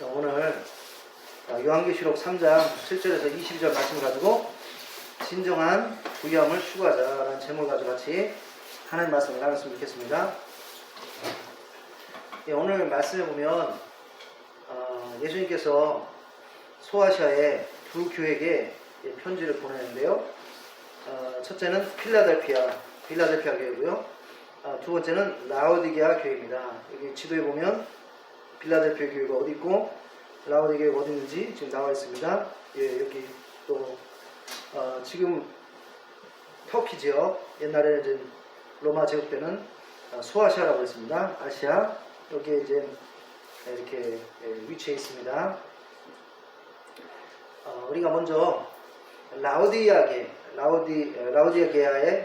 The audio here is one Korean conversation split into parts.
오늘 요한계시록 3장 7절에서 22절 말씀을 가지고 진정한 부유함을 추구하자라는 제목을 가지고 같이 하나님 말씀을 나눴으면 좋겠습니다. 오늘 말씀에 보면 예수님께서 소아시아의 두 교회에게 편지를 보내는데요. 첫째는 필라델피아 교회고요. 두 번째는 라오디게아 교회입니다. 여기 지도에 보면 필라델피아 교회가 어디 있고 라오디게아가 어디 있는지 지금 나와 있습니다. 여기 또 지금 터키 지역, 옛날에는 이제 로마 제국 때는 소아시아라고 했습니다. 아시아, 여기에 이제 이렇게 위치해 있습니다. 우리가 먼저 라오디게아의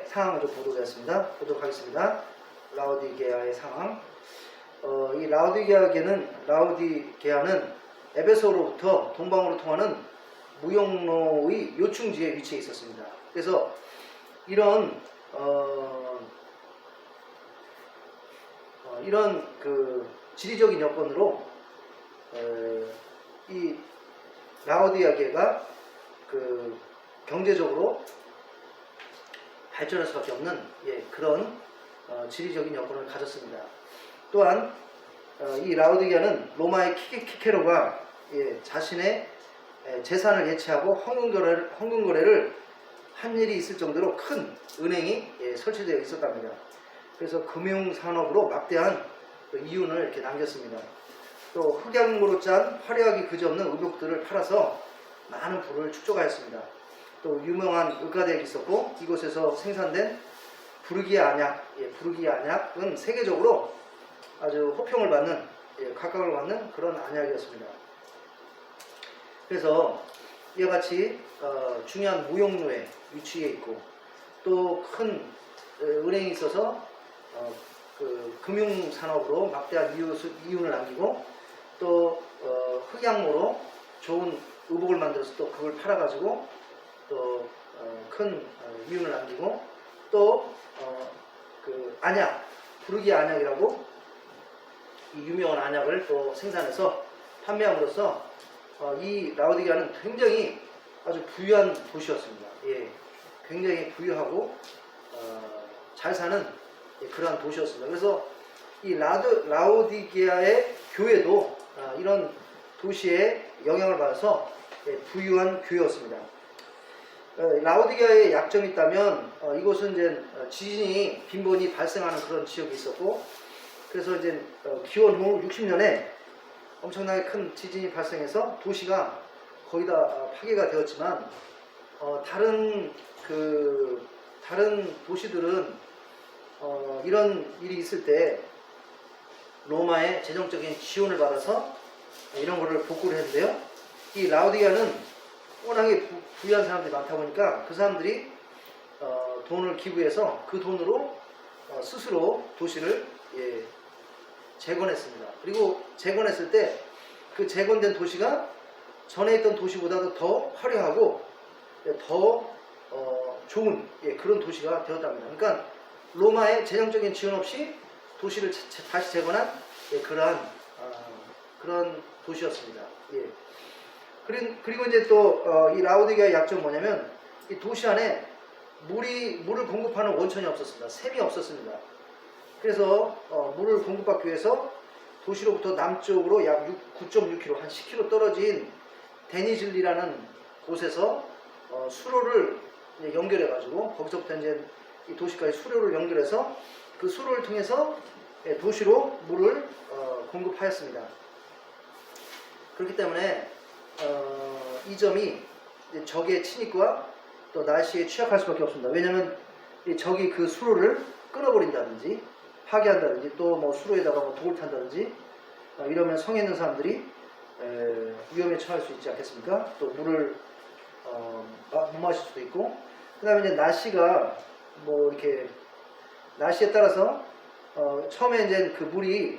상황을 좀 보도록 하겠습니다. 라오디게아의 상황. 이 라오디게아는 에베소로부터 동방으로 통하는 무역로의 요충지에 위치해 있었습니다. 그래서 이런 그 지리적인 여건으로 이 라오디게아가 그 경제적으로 발전할 수밖에 없는 그런 지리적인 여건을 가졌습니다. 또한 이 라오디게아는 로마의 키케로가 자신의 재산을 예치하고 헌금 거래를 한 일이 있을 정도로 큰 은행이 설치되어 있었답니다. 그래서 금융산업으로 막대한 이윤을 이렇게 남겼습니다. 또 흑양모로 짠 화려하기 그지없는 의복들을 팔아서 많은 부를 축적하였습니다. 또 유명한 의과대학이 있었고 이곳에서 생산된 부르기아 안약은 세계적으로 아주 호평을 받는, 각광을 받는 그런 안약이었습니다. 그래서 이와 같이 중요한 무역로에 위치해 있고 또 큰 은행이 있어서 그 금융산업으로 막대한 이윤을 남기고 또 흑양모로 좋은 의복을 만들어서 또 그걸 팔아가지고 또 큰 이윤을 남기고 또 그 안약, 부르기아 안약이라고 이 유명한 안약을 또 생산해서 판매함으로써 이 라오디게아는 굉장히 아주 부유한 도시였습니다. 굉장히 부유하고 잘 사는 그러한 도시였습니다. 그래서 이 라오디게아의 교회도 이런 도시의 영향을 받아서 부유한 교회였습니다. 라오디게아의 약점이 있다면 이곳은 이제 지진이 빈번히 발생하는 그런 지역이 있었고, 그래서 이제 기원 후 60년에 엄청나게 큰 지진이 발생해서 도시가 거의 다 파괴가 되었지만 다른 도시들은 이런 일이 있을 때 로마의 재정적인 지원을 받아서 이런 거를 복구를 했는데요. 이 라오디게아는 워낙에 부유한 사람들이 많다 보니까 그 사람들이 돈을 기부해서 그 돈으로 스스로 도시를 재건했습니다. 그리고 재건했을 때 그 재건된 도시가 전에 있던 도시보다도 더 화려하고 더 좋은 그런 도시가 되었답니다. 그러니까 로마의 재정적인 지원 없이 도시를 다시 재건한 그런 도시였습니다. 그리고 이제 또 이 라오디게아의 약점은 뭐냐면 이 도시 안에 물을 공급하는 원천이 없었습니다. 샘이 없었습니다. 그래서 물을 공급받기 위해서 도시로부터 남쪽으로 약 9.6km, 한 10km 떨어진 데니즐리라는 곳에서 수로를 연결해가지고 거기서부터 이제 이 도시까지 수로를 연결해서 그 수로를 통해서 도시로 물을 공급하였습니다. 그렇기 때문에 이 점이 적의 침입과 또 날씨에 취약할 수밖에 없습니다. 왜냐하면 적이 그 수로를 끊어버린다든지 파괴한다든지 또 뭐 수로에다가 뭐 독을 탄다든지 이러면 성에 있는 사람들이 위험에 처할 수 있지 않겠습니까? 또 물을 못 마실 수도 있고, 그 다음에 이제 날씨가 뭐 이렇게 날씨에 따라서 처음에 이제 그 물이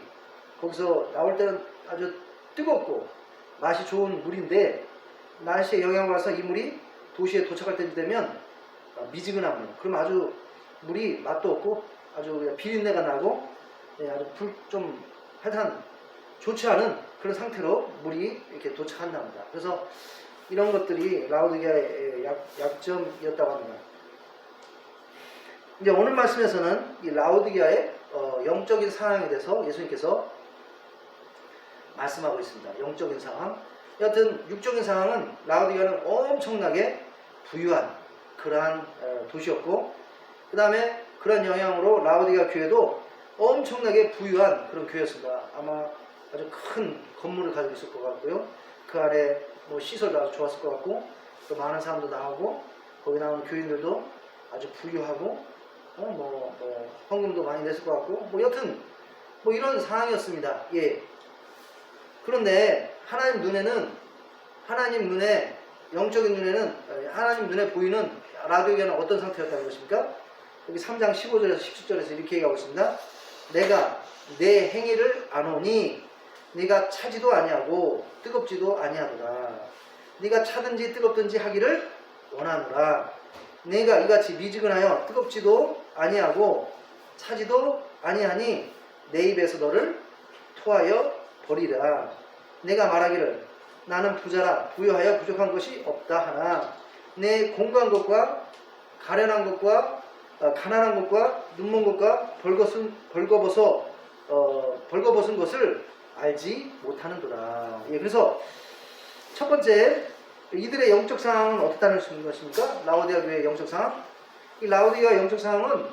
거기서 나올 때는 아주 뜨겁고 맛이 좋은 물인데 날씨에 영향을 받아서 이 물이 도시에 도착할 때 되면 미지근한 물, 그럼 아주 물이 맛도 없고 아주 비린내가 나고 아주 하여튼 좋지 않은 그런 상태로 물이 이렇게 도착한답니다. 그래서 이런 것들이 라오디게아의 약점이었다고 합니다. 이제 오늘 말씀에서는 이 라오디게아의 영적인 상황에 대해서 예수님께서 말씀하고 있습니다. 영적인 상황. 여하튼 육적인 상황은 라오디게아는 엄청나게 부유한 그러한 도시였고, 그 다음에 그런 영향으로 라오디게아 교회도 엄청나게 부유한 그런 교회였습니다. 아마 아주 큰 건물을 가지고 있을 것 같고요. 그 안에 뭐 시설도 아주 좋았을 것 같고, 또 많은 사람도 나오고, 거기 나오는 교인들도 아주 부유하고, 헌금도 많이 냈을 것 같고, 뭐 여튼 뭐 이런 상황이었습니다. 예. 그런데 하나님 눈에 영적인 눈에는, 하나님 눈에 보이는 라오디게아는 어떤 상태였다는 것입니까? 여기 3장 15절에서 17절에서 이렇게 얘기하고 있습니다. 내가 내 행위를 아노니 네가 차지도 아니하고 뜨겁지도 아니하노라. 네가 차든지 뜨겁든지 하기를 원하노라. 네가 이같이 미지근하여 뜨겁지도 아니하고 차지도 아니하니 내 입에서 너를 토하여 버리라. 내가 말하기를 나는 부자라 부유하여 부족한 것이 없다 하나 내 공고한 것과 가련한 것과 가난한 것과 눈먼 것과 벌거벗은 것을 알지 못하는도다. 예, 그래서 첫 번째 이들의 영적 상황은 어떻다는 것입니까? 라오디게아 교회의 영적 상황. 이 라오디게아 영적 상황은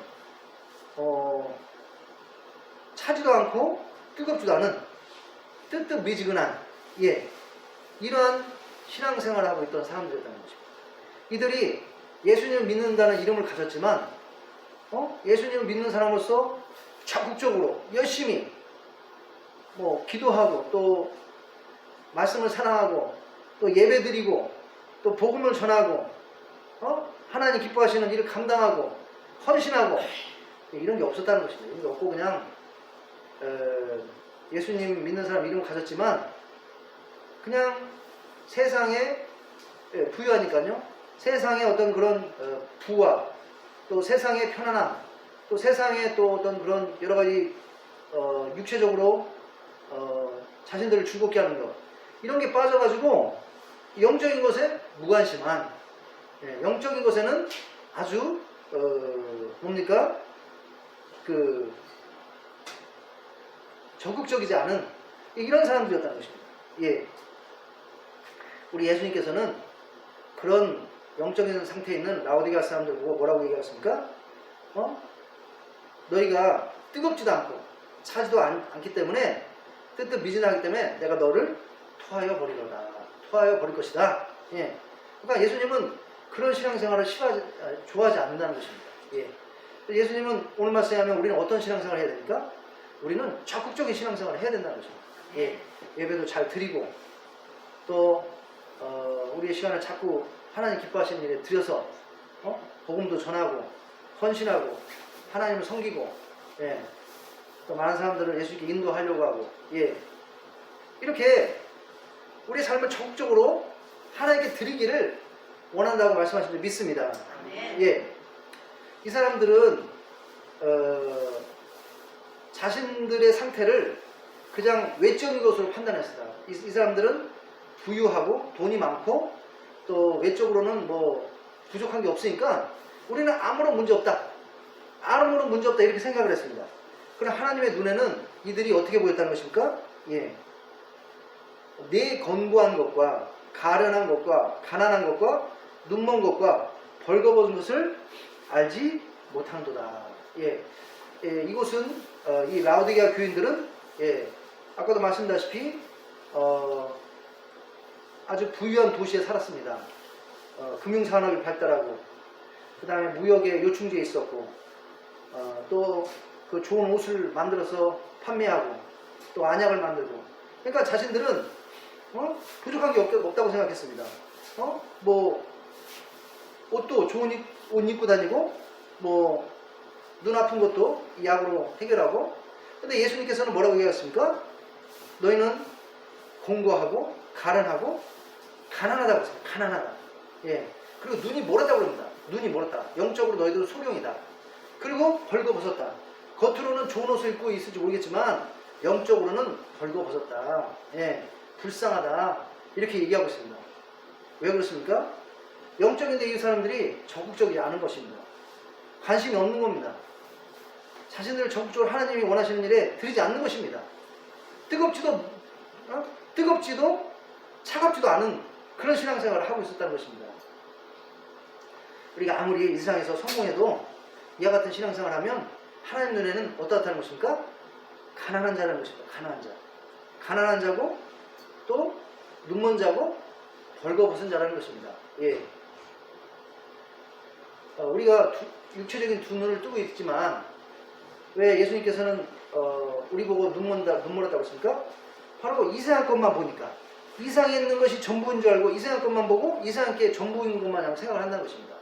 차지도 않고 뜨겁지도 않은 뜨뜻미지근한 이러한 신앙생활을 하고 있던 사람들이었다는 것입니다. 이들이 예수님을 믿는다는 이름을 가졌지만 예수님을 믿는 사람으로서 적극적으로 열심히 기도하고 또 말씀을 사랑하고 또 예배드리고 또 복음을 전하고 하나님 기뻐하시는 일을 감당하고 헌신하고 이런 게 없었다는 것입니다. 이런 게 없고 그냥 예수님 믿는 사람 이름을 가졌지만 그냥 세상에 부유하니까요. 세상의 어떤 그런 부와 또 세상의 편안함 또 세상의 또 어떤 그런 여러 가지 육체적으로 자신들을 즐겁게 하는 것 이런 게 빠져가지고 영적인 것에 무관심한 영적인 것에는 아주 적극적이지 않은 이런 사람들이었다는 것입니다. 예. 우리 예수님께서는 그런 영적인 상태에 있는 라오디게아 사람들 보고 뭐라고 얘기하셨습니까? 너희가 뜨겁지도 않고 차지도 않기 때문에 뜨뜻미진하기 때문에 내가 너를 토하여 버리거라. 토하여 버릴 것이다. 예. 그러니까 예수님은 그런 신앙생활을 좋아하지 않는다는 것입니다. 예. 예수님은 오늘 말씀에 하면 우리는 어떤 신앙생활을 해야 됩니까? 우리는 적극적인 신앙생활을 해야 된다는 것입니다. 예. 예배도 잘 드리고 또 우리의 시간을 자꾸 하나님 기뻐하시는 일에 들여서 복음도 전하고 헌신하고 하나님을 섬기고 또 많은 사람들을 예수님께 인도하려고 하고 이렇게 우리의 삶을 적극적으로 하나님께 드리기를 원한다고 말씀하신 줄 믿습니다. 이 사람들은 자신들의 상태를 그냥 외적인 것으로 판단했습니다. 이 사람들은 부유하고 돈이 많고 또 외적으로는 부족한 게 없으니까 우리는 아무런 문제 없다. 아무런 문제 없다 이렇게 생각을 했습니다. 그럼 하나님의 눈에는 이들이 어떻게 보였다는 것입니까? 내 건고한 것과 가련한 것과 가난한 것과 눈먼 것과 벌거벗은 것을 알지 못하는도다. 이곳은 이 라오디게아 교인들은 아까도 말씀드렸다시피 아주 부유한 도시에 살았습니다. 금융산업이 발달하고 그 다음에 무역에 요충지에 있었고 또 그 좋은 옷을 만들어서 판매하고 또 안약을 만들고 그러니까 자신들은 부족한 게 없다고 생각했습니다. 옷도 좋은 옷 입고 다니고 눈 아픈 것도 약으로 해결하고 근데 예수님께서는 뭐라고 얘기하셨습니까? 너희는 공고하고 가련하고 가난하다고 했어요. 가난하다. 그리고 눈이 멀었다고 그럽니다. 눈이 멀었다. 영적으로 너희들은 소경이다. 그리고 벌거벗었다. 겉으로는 좋은 옷을 입고 있을지 모르겠지만 영적으로는 벌거벗었다. 예, 불쌍하다. 이렇게 얘기하고 있습니다. 왜 그렇습니까? 영적인데 이 사람들이 적극적이지 않은 것입니다. 관심이 없는 겁니다. 자신들을 적극적으로 하나님이 원하시는 일에 들이지 않는 것입니다. 뜨겁지도 차갑지도 않은 그런 신앙생활을 하고 있었다는 것입니다. 우리가 아무리 이 세상에서 성공해도 이와 같은 신앙생활을 하면 하나님 눈에는 어떻다는 것입니까? 가난한 자라는 것입니다. 가난한 자. 가난한 자고 또 눈먼 자고 벌거벗은 자라는 것입니다. 예. 우리가 육체적인 두 눈을 뜨고 있지만 왜 예수님께서는 우리 보고 눈멀었다고 했습니까? 바로 이 세상 것만 보니까 이 세상에 있는 것이 전부인 줄 알고 이 세상 것만 보고 이 세상 게 전부인 것만 생각을 한다는 것입니다.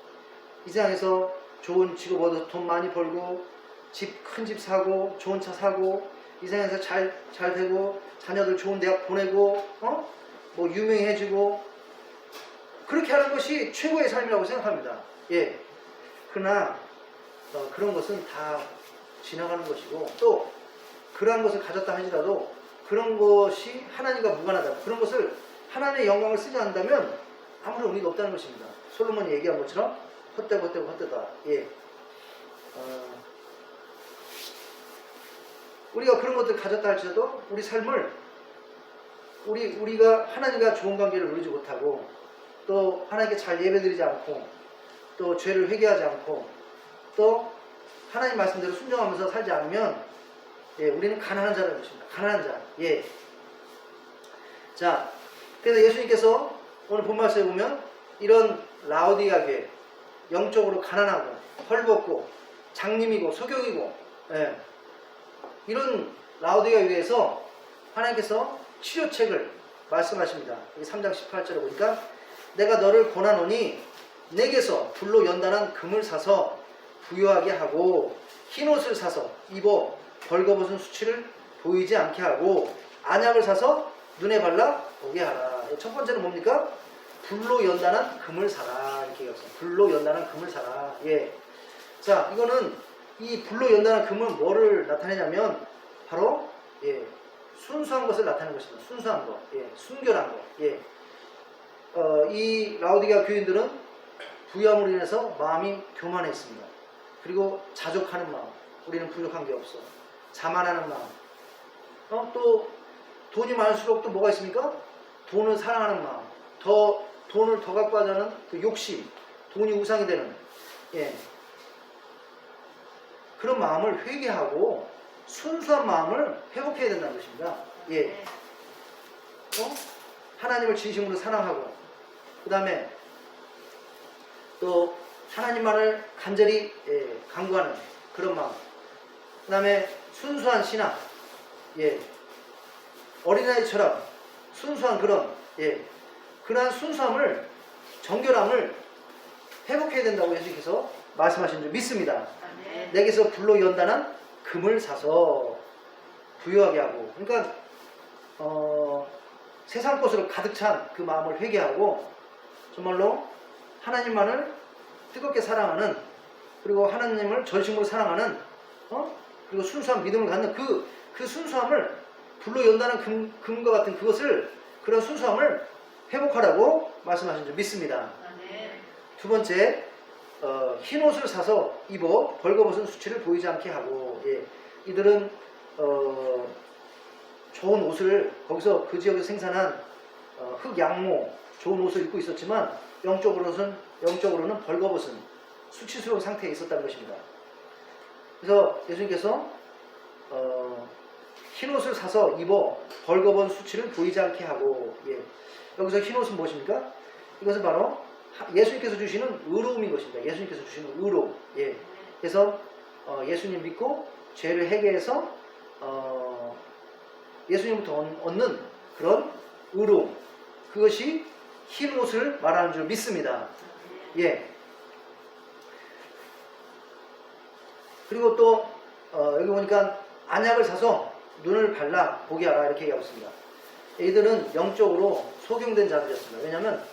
이 세상에서 좋은 직업 얻어서 돈 많이 벌고 큰 집 사고 좋은 차 사고 이 세상에서 잘 되고 자녀들 좋은 대학 보내고 뭐 유명해지고 그렇게 하는 것이 최고의 삶이라고 생각합니다. 예. 그러나 그런 것은 다 지나가는 것이고 또 그러한 것을 가졌다 하지라도 그런 것이 하나님과 무관하다. 그런 것을 하나님의 영광을 쓰지 않는다면 아무런 의미가 없다는 것입니다. 솔로몬이 얘기한 것처럼 헛되고 헛되다. 예. 우리가 그런 것들 가졌다 할지라도 우리 삶을 우리가 하나님과 좋은 관계를 누리지 못하고 또 하나님께 잘 예배드리지 않고 또 죄를 회개하지 않고 또 하나님 말씀대로 순종하면서 살지 않으면 예, 우리는 가난한 자라는 것입니다. 가난한 자. 예. 자, 그래서 예수님께서 오늘 본 말씀에 보면 이런 라오디가 교회 영적으로 가난하고 헐벗고 장님이고 소경이고 예, 이런 라오디가 교회에서 하나님께서 치료책을 말씀하십니다. 3장 18절에 보니까 내가 너를 권하노니 내게서 불로 연단한 금을 사서 부유하게 하고 흰옷을 사서 입어 벌거벗은 수치를 보이지 않게 하고 안약을 사서 눈에 발라 보게 하라. 첫 번째는 뭡니까? 불로 연단한 금을 사라. 이렇게 얘기했어요. 불로 연단한 금을 사라. 예. 자, 이거는 이 불로 연단한 금은 뭐를 나타내냐면 바로 예, 순수한 것을 나타내는 것입니다. 순수한 것, 예, 순결한 것. 예. 이 라오디게아 교인들은 부유함으로 인해서 마음이 교만해 있습니다. 그리고 자족하는 마음. 우리는 부족한 게 없어. 자만하는 마음. 또 돈이 많을수록 또 뭐가 있습니까? 돈을 사랑하는 마음. 돈을 더 갖고 하자는 그 욕심. 돈이 우상이 되는 예. 그런 마음을 회개하고 순수한 마음을 회복해야 된다는 것입니다. 예. 하나님을 진심으로 사랑하고 그 다음에 또 하나님만을 간절히 간구하는 그런 마음. 그 다음에 순수한 신앙. 예. 어린아이처럼 순수한 그런 그러한 순수함을 정결함을 회복해야 된다고 예수님께서 말씀하신 줄 믿습니다. 네. 내게서 불로 연단한 금을 사서 부유하게 하고 그러니까 세상 것으로 가득 찬 그 마음을 회개하고 정말로 하나님만을 뜨겁게 사랑하는 그리고 하나님을 전심으로 사랑하는 그리고 순수한 믿음을 갖는 그 순수함을 불로 연단한 금과 같은 그것을 그런 순수함을 회복하라고 말씀하신 줄 믿습니다. 두 번째 흰옷을 사서 입어 벌거벗은 수치를 보이지 않게 하고 이들은 좋은 옷을 거기서 그 지역에서 생산한 흑양모 좋은 옷을 입고 있었지만 영적으로는 벌거벗은 수치스러운 상태에 있었다는 것입니다. 그래서 예수님께서 흰옷을 사서 입어 벌거벗은 수치를 보이지 않게 하고 여기서 흰옷은 무엇입니까? 이것은 바로 예수님께서 주시는 의로움인 것입니다. 예수님께서 주시는 의로움. 그래서 예수님 믿고 죄를 해결해서 예수님부터 얻는 그런 의로움. 그것이 흰옷을 말하는 줄 믿습니다. 그리고 또 여기 보니까 안약을 사서 눈을 발라 보게 하라 이렇게 얘기하고 있습니다. 이들은 영적으로 소경된 자들이었습니다. 왜냐하면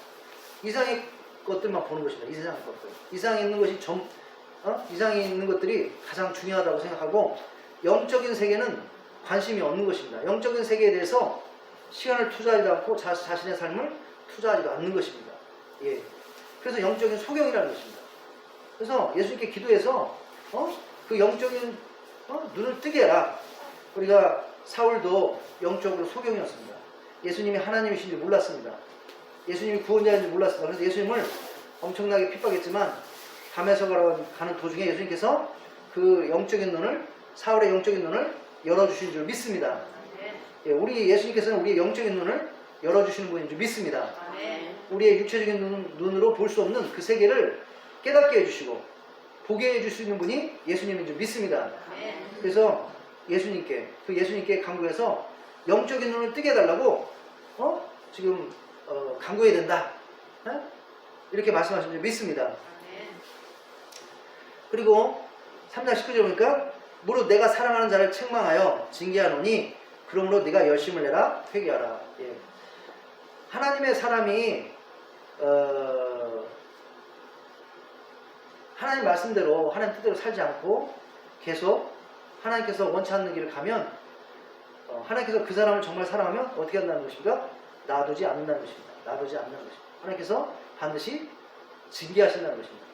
이상의 것들만 보는 것입니다. 이 세상의 것들. 이상에 있는 것이 이상에 있는 것들이 가장 중요하다고 생각하고 영적인 세계는 관심이 없는 것입니다. 영적인 세계에 대해서 시간을 투자하지도 않고 자신의 삶을 투자하지도 않는 것입니다. 예. 그래서 영적인 소경이라는 것입니다. 그래서 예수님께 기도해서 그 영적인 눈을 뜨게 해라. 우리가 사울도 영적으로 소경이었습니다. 예수님이 하나님이신 줄 몰랐습니다. 예수님이 구원자인 줄 몰랐습니다. 그래서 예수님을 엄청나게 핍박했지만 담에서 가는 도중에 예수님께서 그 영적인 눈을, 사울의 영적인 눈을 열어주신 줄 믿습니다. 예, 우리 예수님께서는 우리의 영적인 눈을 열어주시는 분인 줄 믿습니다. 우리의 육체적인 눈으로 볼 수 없는 그 세계를 깨닫게 해주시고 보게 해줄 수 있는 분이 예수님인 줄 믿습니다. 그래서 예수님께 간구해서 영적인 눈을 뜨게 해달라고 지금 간구해야 된다. 이렇게 말씀하신 줄 믿습니다. 그리고 3장 19절 보니까 무릇 내가 사랑하는 자를 책망하여 징계하노니 그러므로 네가 열심을 내라 회개하라. 예. 하나님의 사람이 하나님 말씀대로 하나님 뜻대로 살지 않고 계속 하나님께서 원치 않는 길을 가면 하나님께서 그 사람을 정말 사랑하면 어떻게 한다는 것입니까? 놔두지 않는다는 것입니다. 놔두지 않는 것입니다. 하나님께서 반드시 징계하신다는 것입니다.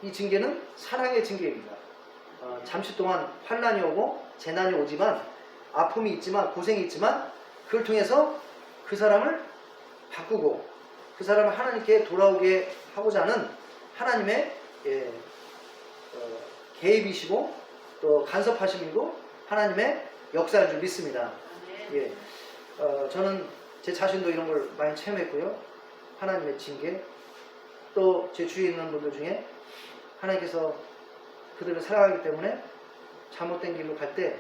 이 징계는 사랑의 징계입니다. 잠시 동안 환난이 오고 재난이 오지만 아픔이 있지만 고생이 있지만 그걸 통해서 그 사람을 바꾸고 그 사람을 하나님께 돌아오게 하고자 하는 하나님의 개입이시고 또 간섭하심이고 하나님의 역사인 줄 믿습니다. 예, 저는 제 자신도 이런 걸 많이 체험했고요. 하나님의 징계, 또 제 주위에 있는 분들 중에 하나님께서 그들을 사랑하기 때문에 잘못된 길로 갈 때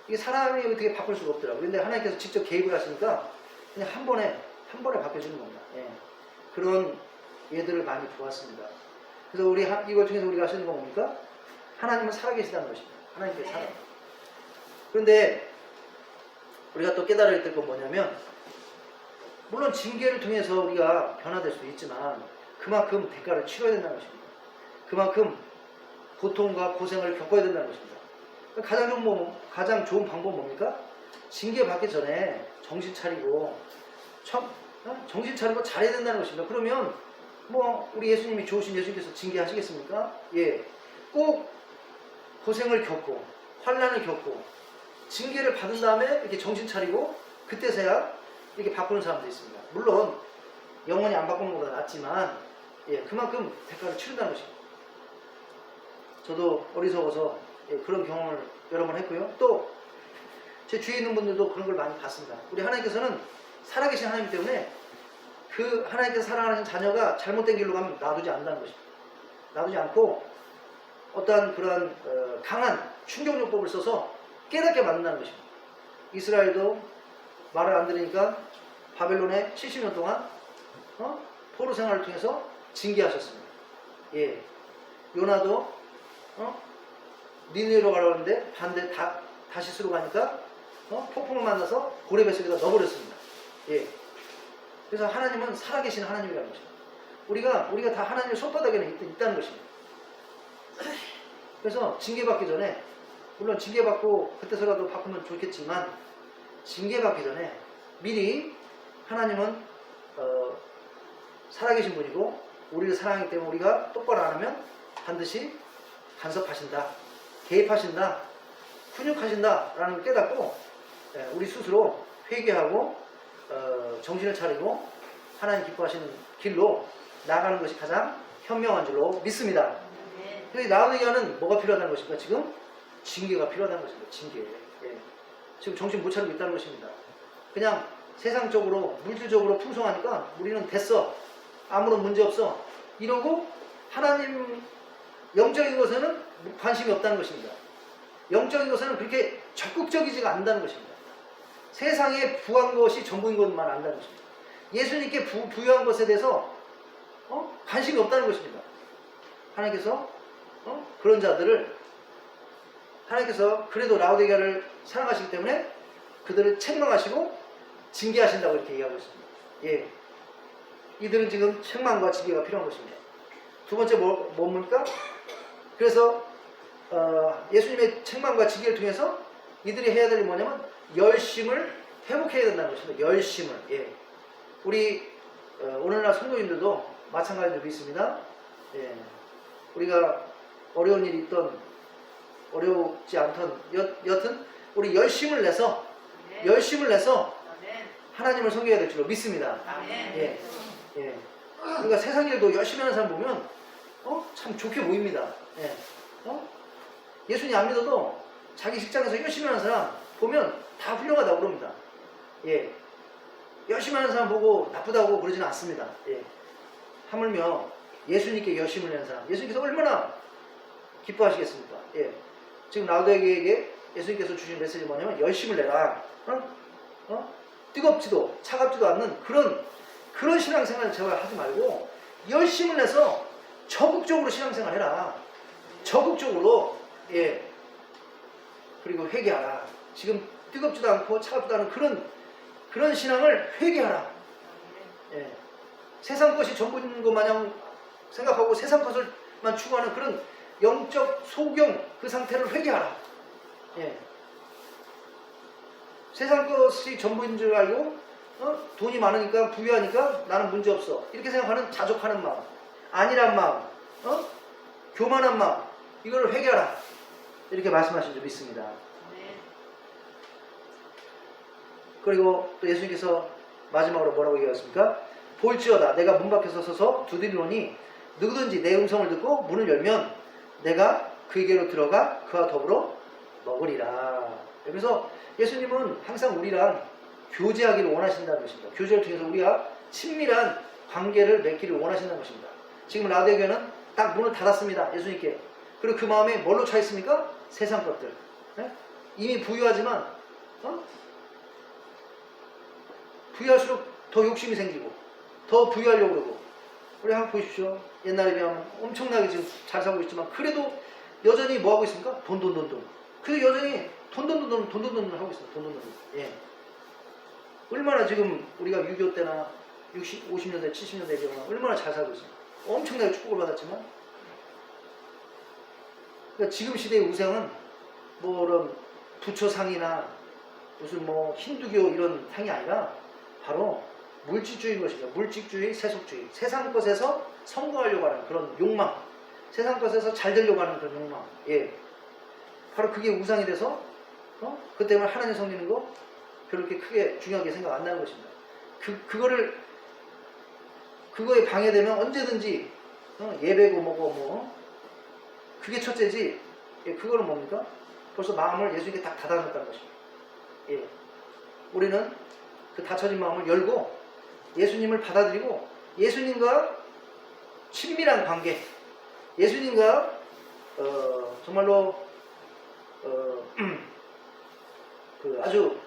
이게 사람이 어떻게 바꿀 수가 없더라고요. 근데 하나님께서 직접 개입을 하시니까 그냥 한 번에 바뀌어지는 겁니다. 예. 그런 예들을 많이 보았습니다. 그래서 이걸 통해서 우리가 하시는 건 뭡니까? 하나님은 살아계시다는 것입니다. 하나님께서 살아. 그런데 우리가 또 깨달아야 될 건 뭐냐면 물론 징계를 통해서 우리가 변화될 수도 있지만 그만큼 대가를 치러야 된다는 것입니다. 그만큼 고통과 고생을 겪어야 된다는 것입니다. 가장 좋은 방법은 뭡니까? 징계 받기 전에 정신 차리고 잘해야 된다는 것입니다. 그러면 우리 예수님이 좋으신 예수님께서 징계하시겠습니까? 예, 꼭 고생을 겪고 환난을 겪고 징계를 받은 다음에 이렇게 정신 차리고 그때서야 이렇게 바꾸는 사람도 있습니다. 물론 영원히 안 바꾸는 것보다 낫지만 그만큼 대가를 치른다는 것입니다. 저도 어리석어서 그런 경험을 여러 번 했고요. 또 제 주위에 있는 분들도 그런 걸 많이 봤습니다. 우리 하나님께서는 살아계신 하나님 때문에 그 하나님께서 사랑하는 자녀가 잘못된 길로 가면 놔두지 않는다는 것입니다. 놔두지 않고 어떠한 그러한 강한 충격요법을 써서 깨닫게 만든다는 것입니다. 이스라엘도 말을 안 들으니까 바벨론에 70년 동안 포로 생활을 통해서 징계하셨습니다. 예, 요나도 니느웨로 가려고 하는데 반대 다시스로 가니까 폭풍을 만나서 고레베스에다 넣어버렸습니다. 예. 그래서 하나님은 살아계신 하나님이라는 것입니다. 우리가 다 하나님의 손바닥에는 있다는 것입니다. 그래서 징계받기 전에 물론 징계받고 그때서라도 바꾸면 좋겠지만 징계받기 전에 미리 하나님은 살아계신 분이고 우리를 사랑하기 때문에 우리가 똑바로 안 하면 반드시 간섭하신다, 개입하신다, 훈육하신다 라는 걸 깨닫고 우리 스스로 회개하고 정신을 차리고 하나님 기뻐하시는 길로 나가는 것이 가장 현명한 줄로 믿습니다. 그래서 라오디게아는 뭐가 필요하다는 것입니까? 지금 징계가 필요하다는 것입니다. 징계. 예. 지금 정신 못 차리고 있다는 것입니다. 그냥 세상적으로 물질적으로 풍성하니까 우리는 됐어, 아무런 문제 없어 이러고 하나님 영적인 것에는 관심이 없다는 것입니다. 영적인 것에는 그렇게 적극적이지가 않는다는 것입니다. 세상에 부한 것이 전부인 것만 안다는 것입니다. 예수님께 부유한 것에 대해서 관심이 없다는 것입니다. 하나님께서 그런 자들을 하나님께서 그래도 라오디게아를 사랑하시기 때문에 그들을 책망하시고 징계하신다고 이렇게 얘기하고 있습니다. 예, 이들은 지금 책망과 징계가 필요한 것입니다. 두 번째 뭡니까? 그래서 예수님의 책망과 징계를 통해서 이들이 해야 될 게 뭐냐면 열심을 회복해야 된다는 것입니다. 열심을. 예. 우리 오늘날 성도님들도 마찬가지로 믿습니다. 예. 우리가 어려운 일이 있던 어렵지 않던 여튼 우리 열심을 내서 하나님을 섬겨야 될 줄로 믿습니다. 예. 예. 우리가 세상 일도 열심히 하는 사람 보면 참 좋게 보입니다. 예. 예수님 안 믿어도 자기 직장에서 열심히 하는 사람 보면 다 훌륭하다고 그럽니다. 예. 열심히 하는 사람 보고 나쁘다고 그러지는 않습니다. 예. 하물며 예수님께 열심을 내는 사람, 예수님께서 얼마나 기뻐하시겠습니까? 예. 지금 라우디게에게 예수님께서 주신 메시지 뭐냐면 열심을 내라. 뜨겁지도 차갑지도 않는 그런 신앙생활을 제발 하지 말고 열심을 내서 적극적으로 신앙생활 해라. 적극적으로. 예. 그리고 회개하라. 지금 뜨겁지도 않고 차갑지도 않은 그런 신앙을 회개하라. 예. 세상 것이 전부인 것 마냥 생각하고 세상 것을만 추구하는 그런 영적 소경 그 상태를 회개하라. 예. 세상 것이 전부인 줄 알고 돈이 많으니까 부유하니까 나는 문제없어 이렇게 생각하는 자족하는 마음, 안일한 마음, 교만한 마음, 이걸 회개하라 이렇게 말씀하신 줄 믿습니다. 그리고 또 예수님께서 마지막으로 뭐라고 얘기하셨습니까? 볼지어다 내가 문 밖에서 서서 두드리노니 누구든지 내 음성을 듣고 문을 열면 내가 그에게로 들어가 그와 더불어 먹으리라. 그래서 예수님은 항상 우리랑 교제하기를 원하신다는 것입니다. 교제를 통해서 우리가 친밀한 관계를 맺기를 원하신다는 것입니다. 지금 라우디게는 딱 문을 닫았습니다. 예수님께. 그리고 그 마음에 뭘로 차 있습니까? 세상 것들. 네? 이미 부유하지만 부유할수록 더 욕심이 생기고 더 부유하려고 그러고. 우리 한번 보십시오. 옛날에 비하면 엄청나게 지금 잘 살고 있지만 그래도 여전히 뭐 하고 있습니까? 돈. 그래도 여전히 돈 하고 있습니다. 돈. 예. 얼마나 지금 우리가 6.25 때나 50년대, 70년대 경우나 얼마나 잘 살고 있습니다. 엄청나게 축복을 받았지만 그러니까 지금 시대의 우상은 뭐 그런 부처상이나 무슨 뭐 힌두교 이런 상이 아니라 바로 물질주의인 것이죠. 물질주의, 세속주의. 세상 것에서 성공하려고 하는 그런 욕망. 세상 것에서 잘 되려고 하는 그런 욕망. 예. 바로 그게 우상이 돼서 그 때문에 하나님 섬기는 거 별로 그렇게 크게 중요하게 생각 안 나는 것입니다. 그거에 방해되면 언제든지 예배고 뭐고 그게 첫째지. 예, 그거는 뭡니까? 벌써 마음을 예수님께 딱 닫아놨다는 것입니다. 예. 우리는 그 닫혀진 마음을 열고 예수님을 받아들이고 예수님과 친밀한 관계, 예수님과 정말로 그 아주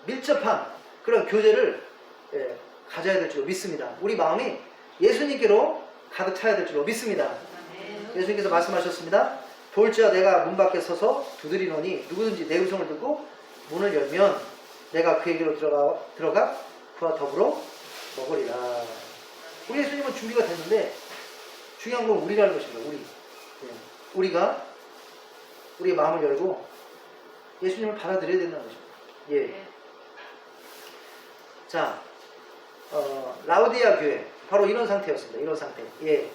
밀접한 그런 교제를 가져야 될 줄 믿습니다. 우리 마음이 예수님께로 가득 차야 될 줄 믿습니다. 예수님께서 말씀하셨습니다. 볼지어 내가 문 밖에 서서 두드리노니 누구든지 내 음성을 듣고 문을 열면 내가 그에게로 들어가 그와 더불어 먹으리라. 우리 예수님은 준비가 됐는데 중요한 건 우리라는 것입니다. 우리가 우리의 마음을 열고 예수님을 받아들여야 된다는 것입니다. 예. 자, 라우디아 교회 바로 이런 상태였습니다. 이런 상태. 예.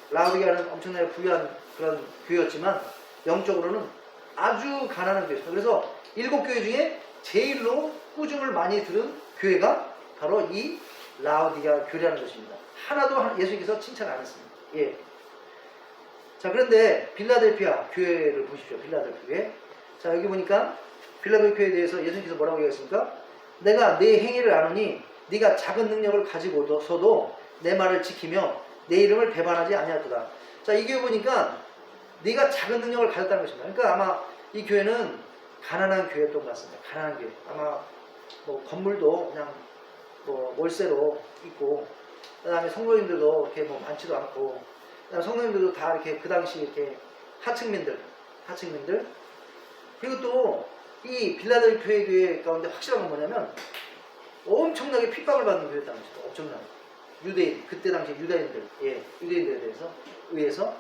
라우디아는 엄청나게 부유한 그런 교회였지만 영적으로는 아주 가난한 교회였습니다. 그래서 7교회 중에 제일로 꾸중을 많이 들은 교회가 바로 이 라우디아 교회라는 것입니다. 하나도 예수님께서 칭찬 안 했습니다. 예. 자, 그런데 빌라델피아 교회를 보십시오. 빌라델피아 교회. 자, 여기 보니까 빌라델피아 교회에 대해서 예수님께서 뭐라고 얘기했습니까? 내가 네 행위를 아노니 네가 작은 능력을 가지고서도 내 말을 지키며 내 이름을 배반하지 아니하도다. 자, 이 교회 보니까 네가 작은 능력을 가졌다는 것입니다. 그러니까 아마 이 교회는 가난한 교회였던 것 같습니다. 가난한 교회. 아마 뭐 건물도 그냥 뭐 월세로 있고, 그 다음에 성도님들도 이렇게 뭐 많지도 않고, 그 다음에 성도님들도 다 이렇게 그 당시 이렇게 하층민들. 그리고 또 이 빌라델피아 교회 가운데 확실한 건 뭐냐면 엄청나게 핍박을 받는 교회였다는 것이죠. 엄청나게. 유대인, 그때 당시 유대인들, 예, 유대인들에 의해서.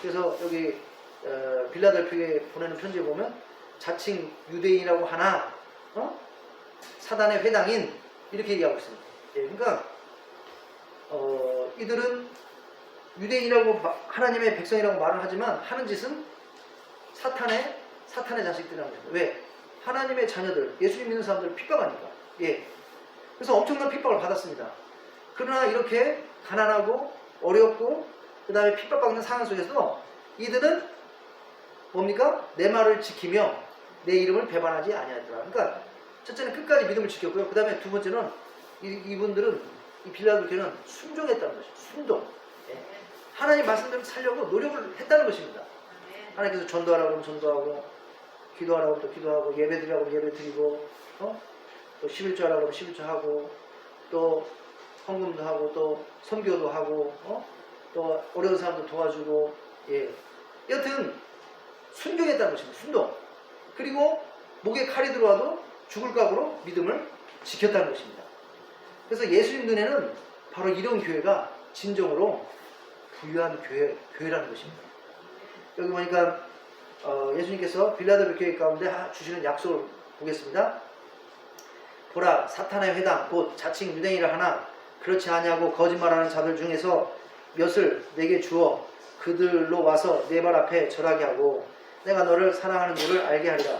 그래서 여기 빌라델피아에 보내는 편지에 보면 자칭 유대인이라고 하나 사단의 회당인 이렇게 얘기하고 있습니다. 예, 그러니까 이들은 유대인이라고 하나님의 백성이라고 말을 하지만 하는 짓은 사탄의 자식들이라는 거죠. 왜? 하나님의 자녀들, 예수님 믿는 사람들을 핍박하니까. 예. 그래서 엄청난 핍박을 받았습니다. 그러나 이렇게 가난하고 어렵고 그 다음에 핍박받는 상황 속에서 이들은 뭡니까? 내 말을 지키며 내 이름을 배반하지 아니하더라. 그러니까 첫째는 끝까지 믿음을 지켰고요. 그 다음에 두 번째는 이분들은 이 빌라도 교회는 순종했다는 것이죠. 순종. 예. 하나님 말씀대로 살려고 노력을 했다는 것입니다. 하나님께서 전도하라고 하면 전도하고, 기도하라고 하면 또 기도하고, 예배드리라고 하면 예배드리고, 또 11조 하라고 하면 11조 하고, 또 헌금도 하고, 또 선교도 하고, 또 어려운 사람도 도와주고, 예. 여튼 순종했다는 것입니다. 순종. 그리고 목에 칼이 들어와도 죽을 각오로 믿음을 지켰다는 것입니다. 그래서 예수님 눈에는 바로 이런 교회가 진정으로 부유한 교회라는 것입니다. 여기 보니까 예수님께서 빌라델비아 교회 가운데 주시는 약속을 보겠습니다. 보라, 사탄의 회당 곧 자칭 유대인이라 하나 그렇지 아니하고 거짓말하는 자들 중에서 몇을 내게 주어 그들로 와서 내 발 앞에 절하게 하고 내가 너를 사랑하는 줄을 알게 하리라.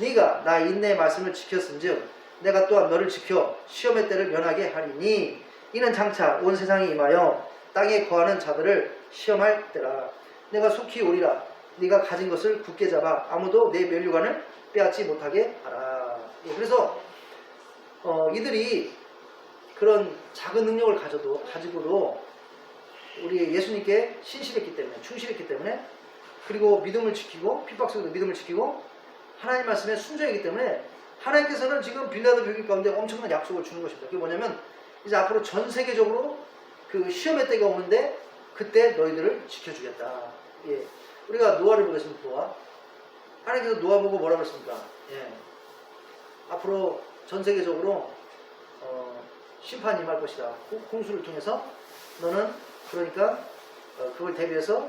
네가 나 인내의 말씀을 지켰은즉 내가 또한 너를 지켜 시험의 때를 면하게 하리니 이는 장차 온 세상에 임하여 땅에 거하는 자들을 시험할 때라. 내가 속히 오리라. 네가 가진 것을 굳게 잡아 아무도 내 면류관을 빼앗지 못하게 하라. 예, 그래서 이들이 그런 작은 능력을 가지고도 우리 예수님께 신실했기 때문에, 충실했기 때문에, 그리고 믿음을 지키고 핍박 속에도 믿음을 지키고 하나님 말씀에 순종했기 때문에 하나님께서는 지금 빌라델비아 교회 가운데 엄청난 약속을 주는 것입니다. 그게 뭐냐면 이제 앞으로 전 세계적으로 그 시험의 때가 오는데 그때 너희들을 지켜주겠다. 예. 우리가 노아를 보겠습니다. 노아. 하나님께서 노아 보고 뭐라고 했습니까? 예. 앞으로 전 세계적으로 심판이 임할 것이다. 홍수를 통해서 너는 그러니까 그걸 대비해서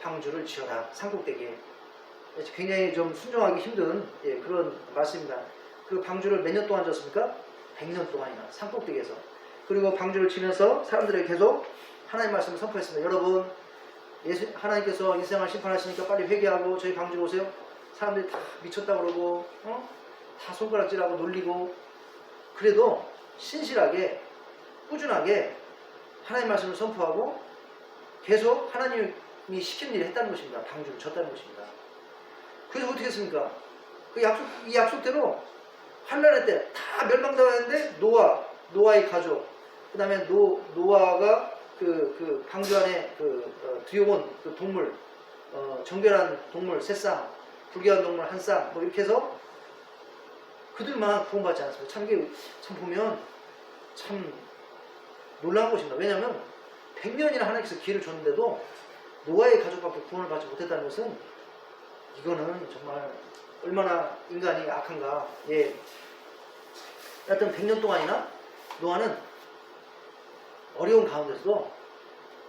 방주를 지어라. 산꼭대기에. 굉장히 좀 순종하기 힘든 그런 말씀입니다. 그 방주를 몇 년 동안 졌습니까? 100년 동안이나 산꼭대기에서. 그리고 방주를 치면서 사람들에게 계속 하나님 말씀을 선포했습니다. 여러분, 하나님께서 이 세상을 심판하시니까 빨리 회개하고 저희 방주로 오세요. 사람들이 다 미쳤다 그러고 다 손가락질하고 놀리고 그래도 신실하게 꾸준하게 하나님 말씀을 선포하고 계속 하나님이 시킨 일을 했다는 것입니다. 방주를 쳤다는 것입니다. 그래서 어떻게 했습니까? 이 약속대로 환난의 때 다 멸망당했는데 노아의 가족, 그 다음에 노아가 그 방주 안에 들여온 그 동물, 정결한 동물 3쌍, 불결한 동물 1쌍, 뭐 이렇게 해서 그들만 구원받지 않았습니다. 참 이게 참 보면 참 놀라운 것입니다. 왜냐하면 100년이나 하나님께서 기회를 줬는데도 노아의 가족밖에 구원을 받지 못했다는 것은 이거는 정말 얼마나 인간이 악한가. 예. 하여튼 100년 동안이나 노아는 어려운 가운데서도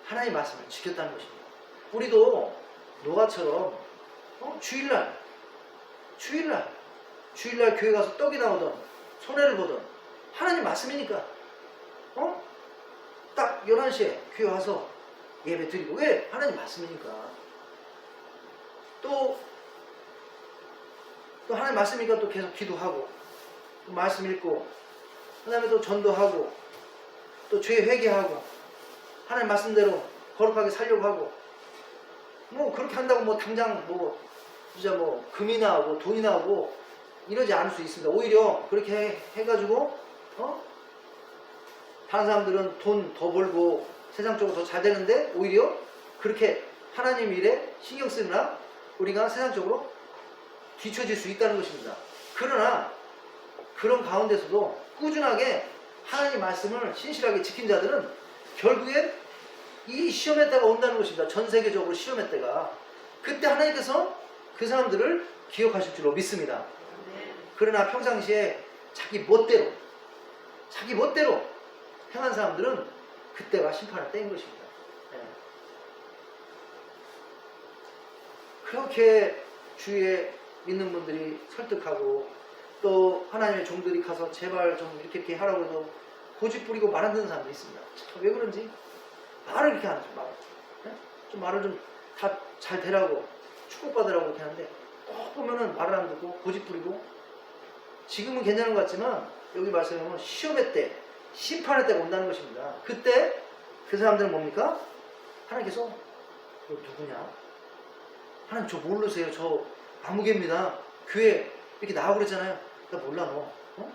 하나님의 말씀을 지켰다는 것입니다. 우리도 노아처럼 주일날 교회 가서 떡이 나오던 손해를 보던 하나님 말씀이니까 딱 11시에 교회 와서 예배 드리고 왜? 하나님 말씀이니까. 또 하나님 말씀이니까 또 계속 기도하고 또 말씀 읽고 그 다음에 또 전도하고 또 죄 회개하고 하나님 말씀대로 거룩하게 살려고 하고 뭐 그렇게 한다고 뭐 당장 뭐 진짜 뭐 금이 나오고 돈이 나오고 이러지 않을 수 있습니다. 오히려 그렇게 해가지고 다른 사람들은 돈 더 벌고 세상적으로 더 잘 되는데 오히려 그렇게 하나님 일에 신경 쓰느라 우리가 세상적으로 뒤처질 수 있다는 것입니다. 그러나 그런 가운데서도 꾸준하게 하나님 말씀을 신실하게 지킨 자들은 결국엔 이 시험의 때가 온다는 것입니다. 전 세계적으로 시험의 때가. 그때 하나님께서 그 사람들을 기억하실 줄로 믿습니다. 그러나 평상시에 자기 멋대로 행한 사람들은 그때가 심판의 때인 것입니다. 네. 그렇게 주위에 믿는 분들이 설득하고 또 하나님의 종들이 가서 제발 좀 이렇게 하라고 해도 고집 부리고 말 안 듣는 사람들이 있습니다. 참, 왜 그런지 말을 이렇게 안 하죠. 좀 말을 좀 다 잘 되라고 축복받으라고 이렇게 하는데 꼭 보면은 말을 안 듣고 고집 부리고 지금은 괜찮은 것 같지만 여기 말씀에 보면 시험의 때 심판의 때가 온다는 것입니다. 그때 그 사람들은 뭡니까? 하나님께서 너 누구냐? 하나님 저 모르세요. 저 아무개입니다. 교회 이렇게 나오고 그랬잖아요. 나 몰라 너. 어?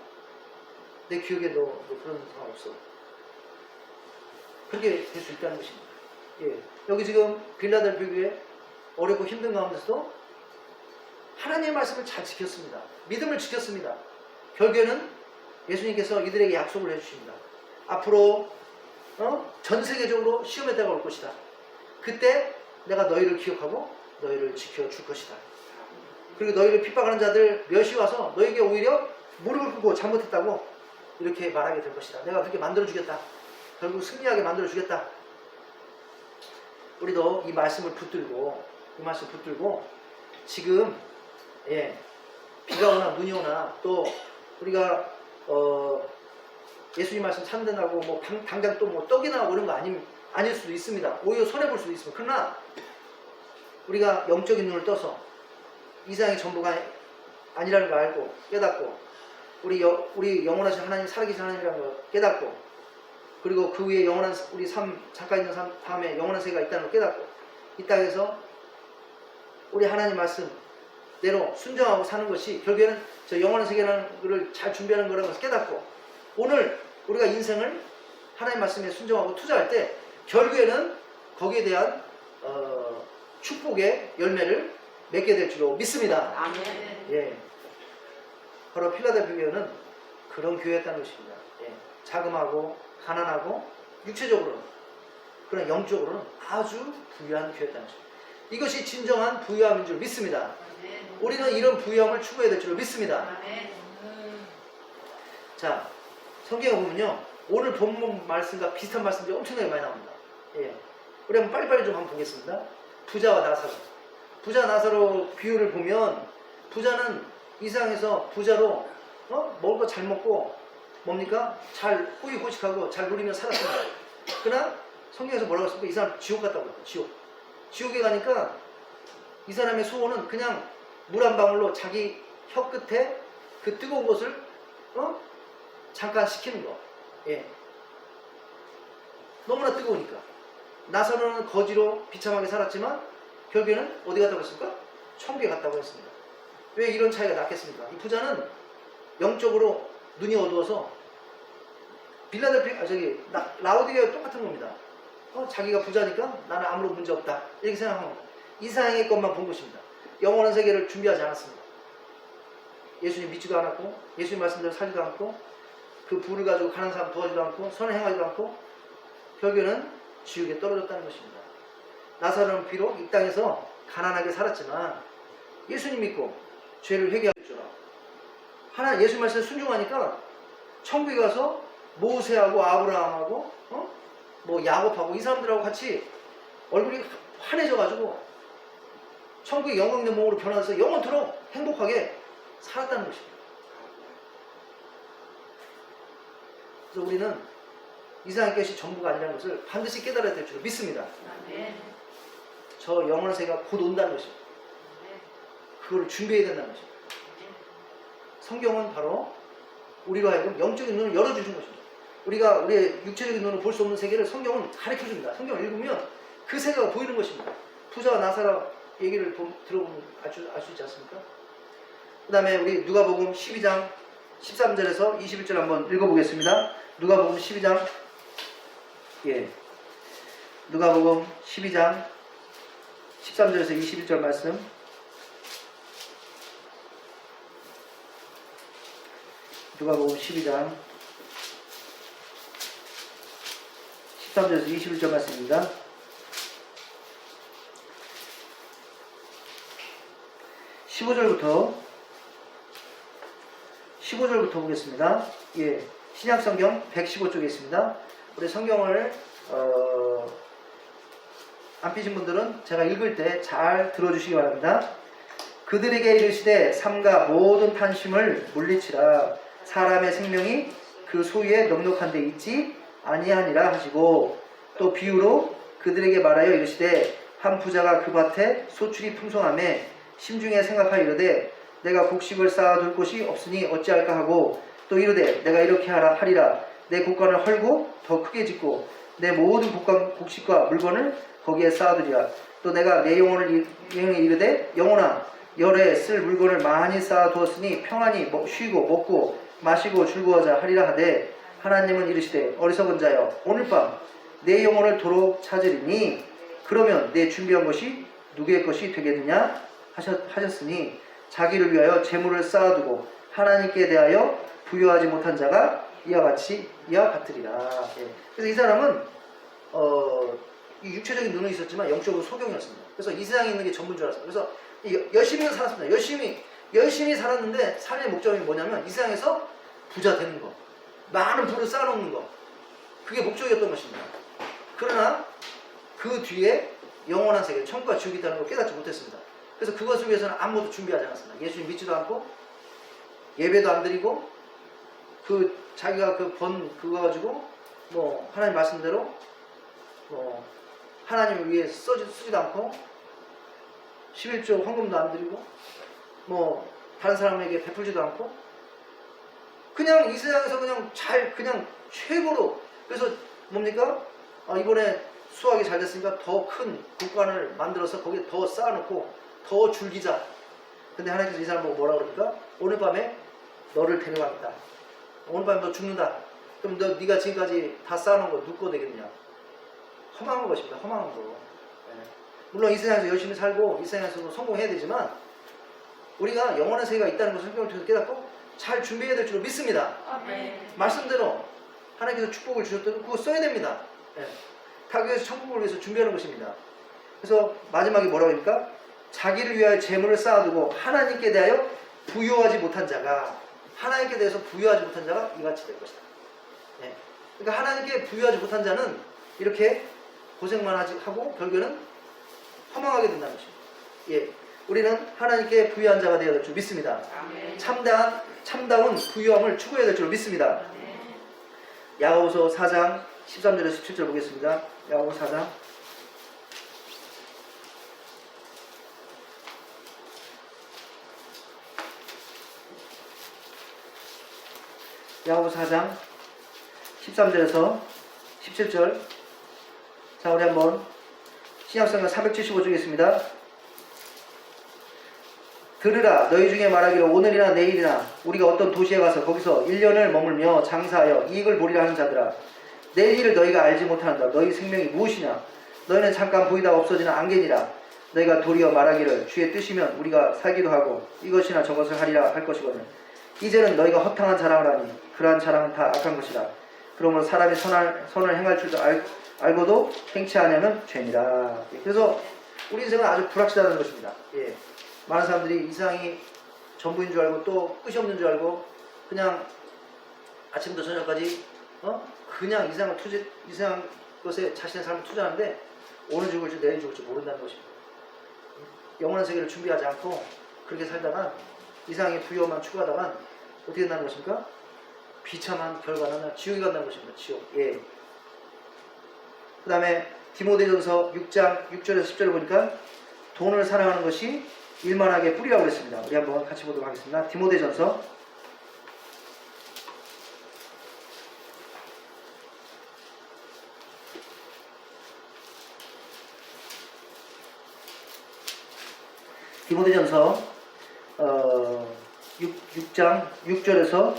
내 기억에 너 그런 사람 없어. 그렇게 될 수 있다는 것입니다. 예. 여기 지금 빌라델피아 교회 어렵고 힘든 가운데서도 하나님의 말씀을 잘 지켰습니다. 믿음을 지켰습니다. 결국에는 예수님께서 이들에게 약속을 해주십니다. 앞으로 전 세계적으로 시험의 때가 올 것이다. 그때 내가 너희를 기억하고 너희를 지켜줄 것이다. 그리고 너희를 핍박하는 자들 몇이 와서 너에게 오히려 무릎을 꿇고 잘못했다고 이렇게 말하게 될 것이다. 내가 그렇게 만들어주겠다. 결국 승리하게 만들어주겠다. 우리도 이 말씀을 붙들고 지금 비가 오나 눈이 오나 또 우리가 예수님 말씀 참된다고 뭐 당장 또 뭐 떡이 나오고 이런 거 아닐 수도 있습니다. 오히려 손해볼 수도 있습니다. 그러나 우리가 영적인 눈을 떠서 이 세상의 전부가 아니라는 걸 알고 깨닫고 우리 영원하신 하나님 살아계신 하나님이라는 걸 깨닫고 그리고 그 위에 영원한 우리 삶 잠깐 있는 삶 다음에 영원한 세계가 있다는 걸 깨닫고 이 땅에서 우리 하나님 말씀대로 순종하고 사는 것이 결국에는 저 영원한 세계라는 것을 잘 준비하는 거라는 것을 깨닫고 오늘 우리가 인생을 하나님 말씀에 순종하고 투자할 때 결국에는 거기에 대한 축복의 열매를 맺게 될 줄로 믿습니다. 아멘. 예. 바로 필라델피아 교회는 그런 교회였다는 것입니다. 예. 자금하고 가난하고 육체적으로는 그러나 영적으로는 아주 부유한 교회였다는 것입니다. 이것이 진정한 부유함인 줄 믿습니다. 아멘. 우리는 이런 부유함을 추구해야 될 줄로 믿습니다. 아멘. 자, 성경에 보면요. 오늘 본문 말씀과 비슷한 말씀들이 엄청나게 많이 나옵니다. 예. 우리 한번 빨리빨리 좀 한번 보겠습니다. 부자와 나사로. 부자 나사로 비유를 보면 부자는 이 세상에서 부자로 먹을 거 잘 먹고 뭡니까? 잘 호의호식하고 잘 누리며 살았습니다. 그러나 성경에서 뭐라고 했습니까? 이 사람 지옥 갔다고 그랬어요. 지옥. 지옥에 가니까 이 사람의 소원은 그냥 물 한 방울로 자기 혀 끝에 그 뜨거운 것을 잠깐 식히는 거. 예. 너무나 뜨거우니까. 나사로는 거지로 비참하게 살았지만 결국에는 어디 갔다고 했습니까? 천국에 갔다고 했습니다. 왜 이런 차이가 났겠습니까? 이 부자는 영적으로 눈이 어두워서 라오디게와 똑같은 겁니다. 자기가 부자니까 나는 아무런 문제 없다 이렇게 생각한 겁니다. 이 세상의 것만 본 것입니다. 영원한 세계를 준비하지 않았습니다. 예수님 믿지도 않았고 예수님 말씀대로 살지도 않고 그 부를 가지고 가는 사람 도와주지도 않고 선을 행하지도 않고 결국에는 지옥에 떨어졌다는 것입니다. 나사로는 비록 이 땅에서 가난하게 살았지만 예수님 믿고 죄를 회개하였죠. 하나 예수 말씀에 순종하니까 천국에 가서 모세하고 아브라함하고 뭐 야곱하고 이 사람들하고 같이 얼굴이 환해져가지고 천국의 영광 있는 몸으로 변화해서 영원토록 행복하게 살았다는 것입니다. 그래서 우리는 이 세상의 것이 전부가 아니라는 것을 반드시 깨달아야 될 줄 믿습니다. 아멘. 저 영원한 세계가 곧 온다는 것입니다. 그걸 준비해야 된다는 것입니다. 성경은 바로 우리로 하여금 영적인 눈을 열어주신 것입니다. 우리가 우리의 육체적인 눈으로 볼 수 없는 세계를 성경은 가르쳐줍니다. 성경을 읽으면 그 세계가 보이는 것입니다. 부자와 나사로 얘기를 들어보면 알 수 있지 않습니까? 그 다음에 우리 누가복음 12장 13절에서 21절 한번 읽어보겠습니다. 누가복음 12장 누가복음 12장 13절에서 21절 말씀 누가복음 12장 13절에서 21절 말씀입니다. 15절부터 보겠습니다. 예, 신약성경 115쪽에 있습니다. 우리 성경을 안 펴신 분들은 제가 읽을 때 잘 들어주시기 바랍니다. 그들에게 이르시되 삼가 모든 탐심을 물리치라. 사람의 생명이 그 소유에 넉넉한 데 있지 아니하니라 하시고, 또 비유로 그들에게 말하여 이르시되 한 부자가 그 밭에 소출이 풍성함에 심중에 생각하여 이르되 내가 곡식을 쌓아둘 곳이 없으니 어찌할까 하고, 또 이르되 내가 이렇게 하리라. 내 곡간을 헐고 더 크게 짓고 내 모든 곡식과 물건을 거기에 쌓아두리라. 또 내가 내 영혼에 이르되 영혼아, 열에 쓸 물건을 많이 쌓아두었으니 평안히 쉬고 먹고 마시고 즐거워하자 하리라 하되, 하나님은 이르시되 어리석은 자여, 오늘 밤 내 영혼을 도로 찾으리니 그러면 내 준비한 것이 누구의 것이 되겠느냐 하셨으니, 자기를 위하여 재물을 쌓아두고 하나님께 대하여 부여하지 못한 자가 이와 같으리라. 예. 그래서 이 사람은 이 육체적인 눈은 있었지만 영적으로 소경이었습니다. 그래서 이 세상에 있는 게 전부인 줄 알았어요. 그래서 열심히 살았습니다. 열심히 살았는데 삶의 목적이 뭐냐면 이 세상에서 부자 되는 거, 많은 부를 쌓아놓는 거, 그게 목적이었던 것입니다. 그러나 그 뒤에 영원한 세계, 천국과 지옥이 있다는 걸 깨닫지 못했습니다. 그래서 그것을 위해서는 아무것도 준비하지 않았습니다. 예수님 믿지도 않고 예배도 안 드리고 자기가 그거 가지고 하나님 말씀대로 하나님을 위해 쓰지도 않고 11조 헌금도 안 드리고 다른 사람에게 베풀지도 않고 그냥 이 세상에서 그냥 최고로. 그래서 뭡니까? 이번에 수학이 잘 됐으니까 더 큰 국간을 만들어서 거기에 더 쌓아놓고 더 줄기자. 근데 하나님께서 이 사람 보고 뭐라 그럽니까? 오늘 밤에 너를 데려가겠다. 오늘 밤에 너 죽는다. 그럼 네가 지금까지 다 쌓아놓은 거 누구 거 되겠냐? 허망한 것입니다. 허망한 거. 네. 물론 이 세상에서 열심히 살고 이 세상에서도 성공해야 되지만 우리가 영원한 세계가 있다는 것을 성경을 통해서 깨닫고 잘 준비해야 될 줄로 믿습니다. 말씀대로 하나님께서 축복을 주셨다면 그거 써야 됩니다. 네. 다 위해서 천국을 위해서 준비하는 것입니다. 그래서 마지막에 뭐라고 합니까? 자기를 위하여 재물을 쌓아두고 하나님께 대하여 부유하지 못한 자가, 하나님께 대해서 부유하지 못한 자가 이같이 될 것이다. 네. 그러니까 하나님께 부유하지 못한 자는 이렇게 고생만 하고 결국에는 허망하게 된다는 것입니다. 예. 우리는 하나님께 부유한 자가 되어야 될 줄 믿습니다. 아멘. 참다운 부유함을 추구해야 될 줄 믿습니다. 아멘. 야고보서 4장 13절에서 17절 보겠습니다. 야고보서 4장. 야고보서 4장 13절에서 17절. 자, 우리 한번 신약성경 375쪽 있습니다. 들으라. 너희 중에 말하기를 오늘이나 내일이나 우리가 어떤 도시에 가서 거기서 1년을 머물며 장사하여 이익을 보리라 하는 자들아, 내일 일을 너희가 알지 못한다. 너희 생명이 무엇이냐? 너희는 잠깐 보이다가 없어지는 안개니라. 너희가 도리어 말하기를 주의 뜻이면 우리가 살기도 하고 이것이나 저것을 하리라 할 것이거든. 이제는 너희가 허탕한 자랑을 하니 그러한 자랑은 다 악한 것이라. 그러므로 사람이 선을 행할 줄도 알고도 행치 않으면 죄니라. 그래서 우리 인생은 아주 불확실하다는 것입니다. 예. 많은 사람들이 이 세상이 전부인 줄 알고 또 끝이 없는 줄 알고 그냥 아침부터 저녁까지 그냥 이 세상 것에 자신의 삶을 투자하는데 오늘 죽을지 내일 죽을지 모른다는 것입니다. 영원한 세계를 준비하지 않고 그렇게 살다가 이상의 부여만 추구하다가 어떻게 된다는 것입니까? 비참한 결과는 지옥에 간다는 것입니다. 지옥. 예. 그 다음에 디모데전서 6장 6절에서 10절을 보니까 돈을 사랑하는 것이 일만하게 뿌리라고 했습니다. 우리 한번 같이 보도록 하겠습니다. 디모데전서 6장 6절에서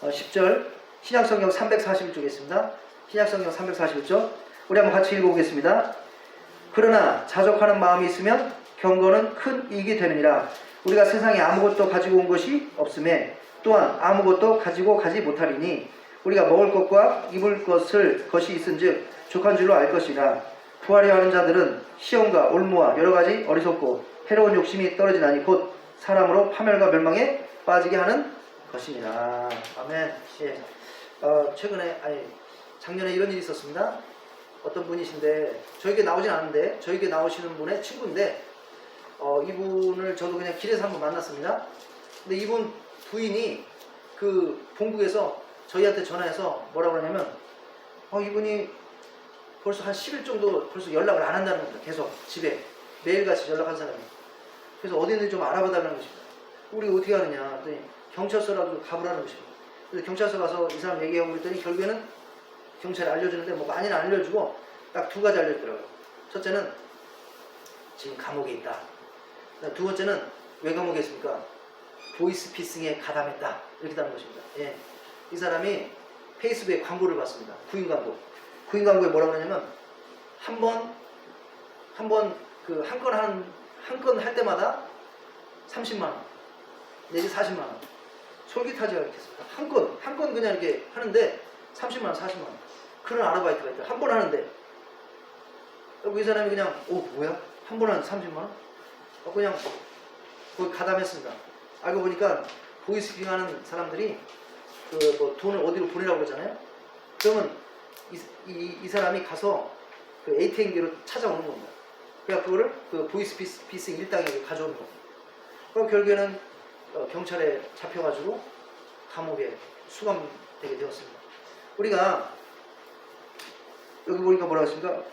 10절 신약성경 341쪽에 있습니다. 신약성경 341쪽 우리 한번 같이 읽어보겠습니다. 그러나 자족하는 마음이 있으면 경건은 큰 이익이 되느니라. 우리가 세상에 아무것도 가지고 온 것이 없음에 또한 아무것도 가지고 가지 못하리니 우리가 먹을 것과 입을 것이 있은즉 족한 줄로 알 것이라. 부하려 하는 자들은 시험과 올무와 여러가지 어리석고 해로운 욕심이 떨어지나니 곧 사람으로 파멸과 멸망에 빠지게 하는 것이니라. 아멘. 예. 작년에 이런 일이 있었습니다. 어떤 분이신데 저에게 나오진 않은데 저에게 나오시는 분의 친구인데 이분을 저도 그냥 길에서 한번 만났습니다. 근데 이분 부인이 그 본국에서 저희한테 전화해서 뭐라고 하냐면 이분이 벌써 한 10일 정도 벌써 연락을 안 한다는 겁니다. 계속 집에 매일같이 연락한 사람이. 그래서 어디 있는지 좀 알아봐 달라는 것입니다. 우리 어떻게 하느냐 했더니 경찰서라도 가보라는 것입니다. 그래서 경찰서 가서 이 사람 얘기하고 그랬더니 결국에는 경찰에 알려주는데 뭐 많이는 안 알려주고 딱 두 가지 알려주더라고요. 첫째는 지금 감옥에 있다. 두 번째는 왜 감옥에 있습니까? 보이스피싱에 가담했다. 이렇게 다는 것입니다. 예. 이 사람이 페이스북에 광고를 봤습니다. 구인 광고. 구인 광고에 뭐라고 하냐면 한 건 할 때마다 30만 원 내지 40만 원. 솔깃하지가 않겠습니다. 한 건 그냥 이렇게 하는데 30만 원, 40만 원. 그런 아르바이트가 있다. 한 번 하는데 이 사람이 그냥 뭐야? 한 번 하는데 30만 원? 그냥 거기 가담했습니다. 알고 보니까 보이스피싱 하는 사람들이 뭐 돈을 어디로 보내라고 그러잖아요. 그러면 이 사람이 가서 그 ATM기로 찾아오는 겁니다. 그러니까 그거를 그 보이스피싱 일당에게 가져오는 겁니다. 그럼 결국에는 경찰에 잡혀가지고 감옥에 수감되게 되었습니다. 우리가 여기 보니까 뭐라고 했습니까?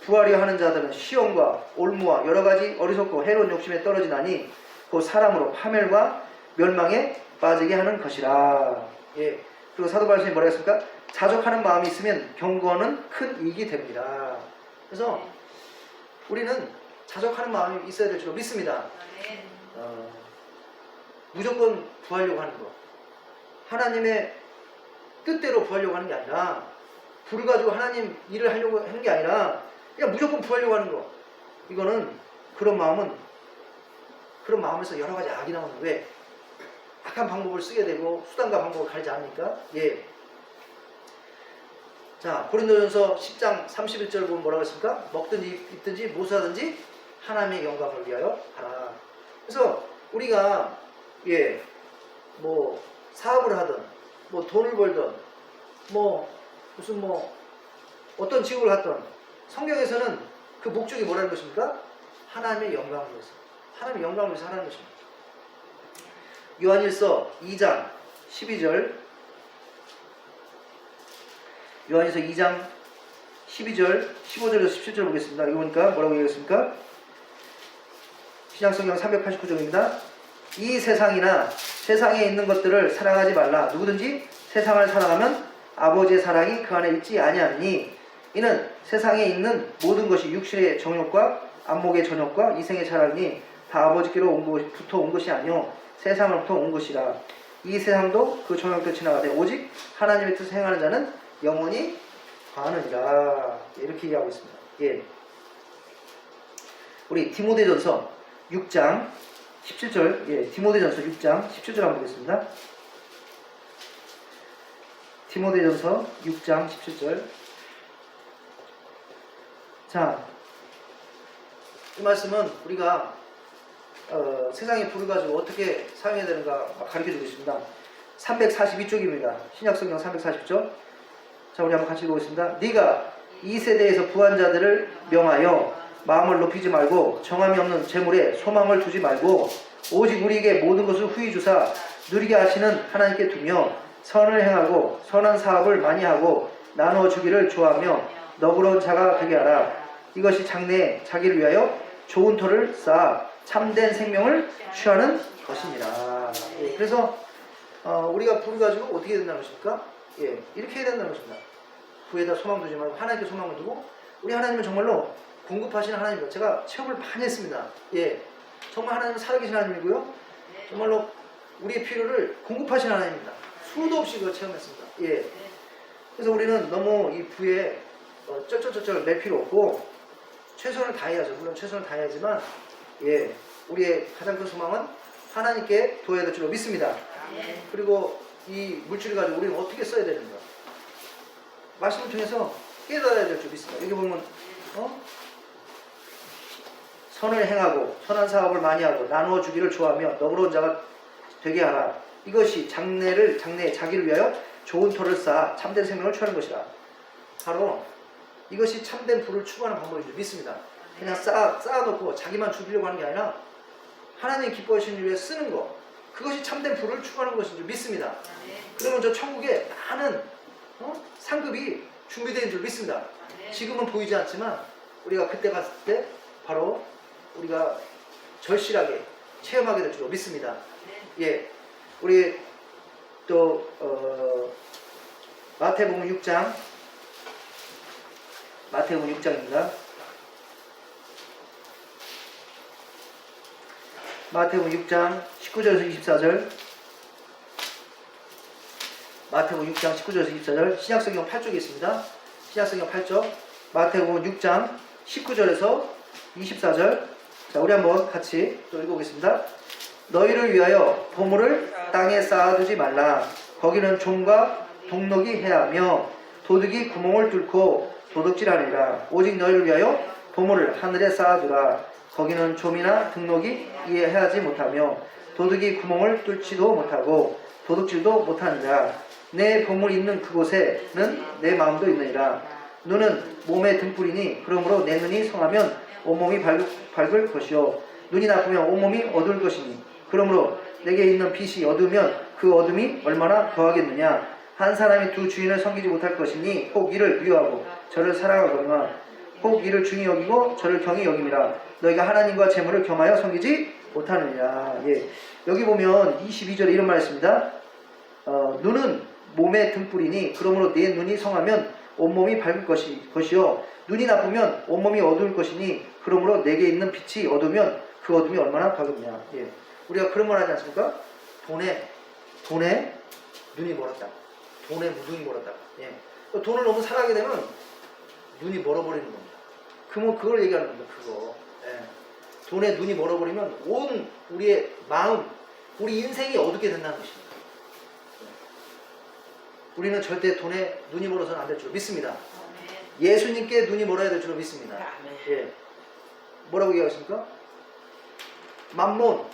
부하려 하는 자들은 시험과 올무와 여러가지 어리석고 해로운 욕심에 떨어지나니 그 사람으로 파멸과 멸망에 빠지게 하는 것이라. 예. 그리고 사도 바울이 뭐라고 했습니까? 자족하는 마음이 있으면 경건은 큰 이익이 됩니다. 그래서 우리는 자족하는 마음이 있어야 될 줄 믿습니다. 무조건 구하려고 하는 거, 하나님의 뜻대로 구하려고 하는 게 아니라, 불을 가지고 하나님 일을 하려고 하는 게 아니라 그냥 무조건 구하려고 하는 거, 이거는 그런 마음에서 여러 가지 악이 나오는. 왜? 악한 방법을 쓰게 되고 수단과 방법을 가리지 않으니까. 예. 자, 고린도전서 10장 31절 보면 뭐라고 했습니까? 먹든지 입든지 무엇하든지 하나님의 영광을 위하여 하라. 그래서 우리가 뭐 사업을 하든 뭐 돈을 벌든 뭐 무슨 뭐 어떤 직업을 하든 성경에서는 그 목적이 뭐라는 것입니까? 하나님의 영광을 위해서, 하나님의 영광을 위해서 하라는 것입니다. 요한일서 2장 12절, 요한일서 2장 12절 15절에서 17절 보겠습니다. 이거 보니까 뭐라고 얘기했습니까? 신약성경 389쪽입니다. 이 세상이나 세상에 있는 것들을 사랑하지 말라. 누구든지 세상을 사랑하면 아버지의 사랑이 그 안에 있지 아니하니, 이는 세상에 있는 모든 것이 육신의 정욕과 안목의 정욕과 이생의 자랑이 다 아버지께로부터 온 것이 아니요 세상으로부터 온 것이라. 이 세상도 그 정욕도 지나가되 오직 하나님의 뜻을 행하는 자는 영원히 가느니라. 이렇게 얘기하고 있습니다. 예. 우리 디모데전서 6장 17절, 디모데전서 6장 17절 한번 보겠습니다. 디모데전서 6장 17절. 자, 이 말씀은 우리가 세상의 불을 가지고 어떻게 사용해야 되는가 가르쳐주고 있습니다. 342쪽입니다. 신약성경 340쪽. 자, 우리 한번 같이 읽어보겠습니다. 네가 이 세대에서 부한 자들을 명하여 마음을 높이지 말고 정함이 없는 재물에 소망을 두지 말고 오직 우리에게 모든 것을 후히 주사 누리게 하시는 하나님께 두며 선을 행하고 선한 사업을 많이 하고 나누어 주기를 좋아하며 너그러운 자가 되게 하라. 이것이 장래에 자기를 위하여 좋은 터를 쌓아 참된 생명을 취하는 것이니라. 예, 그래서 우리가 불을 가지고 어떻게 해야 된다는 것입니까? 예, 이렇게 해야 된다는 것입니다. 부에다 소망 두지 말고 하나님께 소망을 두고, 우리 하나님은 정말로 공급하시는 하나님입니다. 제가 체험을 많이 했습니다. 예, 정말 하나님은 살아계신 하나님이고요. 정말로 우리의 필요를 공급하시는 하나님입니다. 수도 없이 그걸 체험했습니다. 예, 그래서 우리는 너무 이 부에 쩔쩔쩔쩔 낼 필요 없고 최선을 다해야죠. 물론 최선을 다해야지만, 예, 우리의 가장 큰 소망은 하나님께 둬야 될 줄로 믿습니다. 그리고 이 물질을 가지고 우리는 어떻게 써야 되는가, 말씀을 통해서 깨달아야 될 줄 믿습니다. 여기 보면 선을 행하고 선한 사업을 많이 하고 나누어 주기를 좋아하며 너그러운 자가 되게 하라. 이것이 장래에 자기를 위하여 좋은 터를 쌓아 참된 생명을 취하는 것이라. 바로 이것이 참된 부를 추구하는 방법인 줄 믿습니다. 그냥 쌓아놓고 자기만 죽이려고 하는 게 아니라 하나님 기뻐하시는 일에 쓰는 거, 그것이 참된 부를 추구하는 것인 줄 믿습니다. 그러면 저 천국에 많은 상급이 준비되어 줄 믿습니다. 지금은 보이지 않지만 우리가 그때 갔을 때 바로 우리가 절실하게 체험하게 될 줄 믿습니다. 예, 우리 또 마태복음 6장, 마태복음 6장입니다. 마태복음 6장 19절에서 24절, 마태복음 6장 19절에서 24절, 신약성경 8쪽에 있습니다. 신약성경 8쪽, 마태복음 6장 19절에서 24절. 자, 우리 한번 같이 또 읽어보겠습니다. 너희를 위하여 보물을 땅에 쌓아두지 말라. 거기는 좀과 동록이 해하며 도둑이 구멍을 뚫고 도둑질하리라. 오직 너희를 위하여 보물을 하늘에 쌓아두라. 거기는 좀이나 등록이 이해하지 못하며 도둑이 구멍을 뚫지도 못하고 도둑질도 못하니라. 내 보물이 있는 그곳에는 내 마음도 있느니라. 눈은 몸의 등불이니 그러므로 내 눈이 성하면 온몸이 밝을 것이요 눈이 나쁘면 온몸이 어두울 것이니 그러므로 내게 있는 빛이 어두우면 그 어둠이 얼마나 더하겠느냐. 한 사람이 두 주인을 섬기지 못할 것이니 혹 이를 미워하고 저를 사랑하거나 혹 이를 중히 여기고 저를 경히 여김이라. 너희가 하나님과 재물을 겸하여 섬기지 못하느냐. 예. 여기 보면 22절에 이런 말이 있습니다. 눈은 몸의 등불이니 그러므로 내 눈이 성하면 온몸이 밝을 것이요 눈이 나쁘면 온몸이 어두울 것이니 그러므로 내게 있는 빛이 어두우면 그 어둠이 얼마나 밝으냐. 예. 우리가 그런 말 하지 않습니까? 돈에 눈이 멀었다. 돈에 눈이 멀었다. 예. 돈을 너무 사랑하게 되면 눈이 멀어버리는 겁니다. 그걸 얘기하는 겁니다. 그거. 예. 돈에 눈이 멀어버리면 온 우리의 마음, 우리 인생이 어둡게 된다는 것입니다. 우리는 절대 돈에 눈이 멀어서는 안 될 줄 믿습니다. 예수님께 눈이 멀어야 될 줄 믿습니다. 예. 뭐라고 얘기하십니까? 만몬,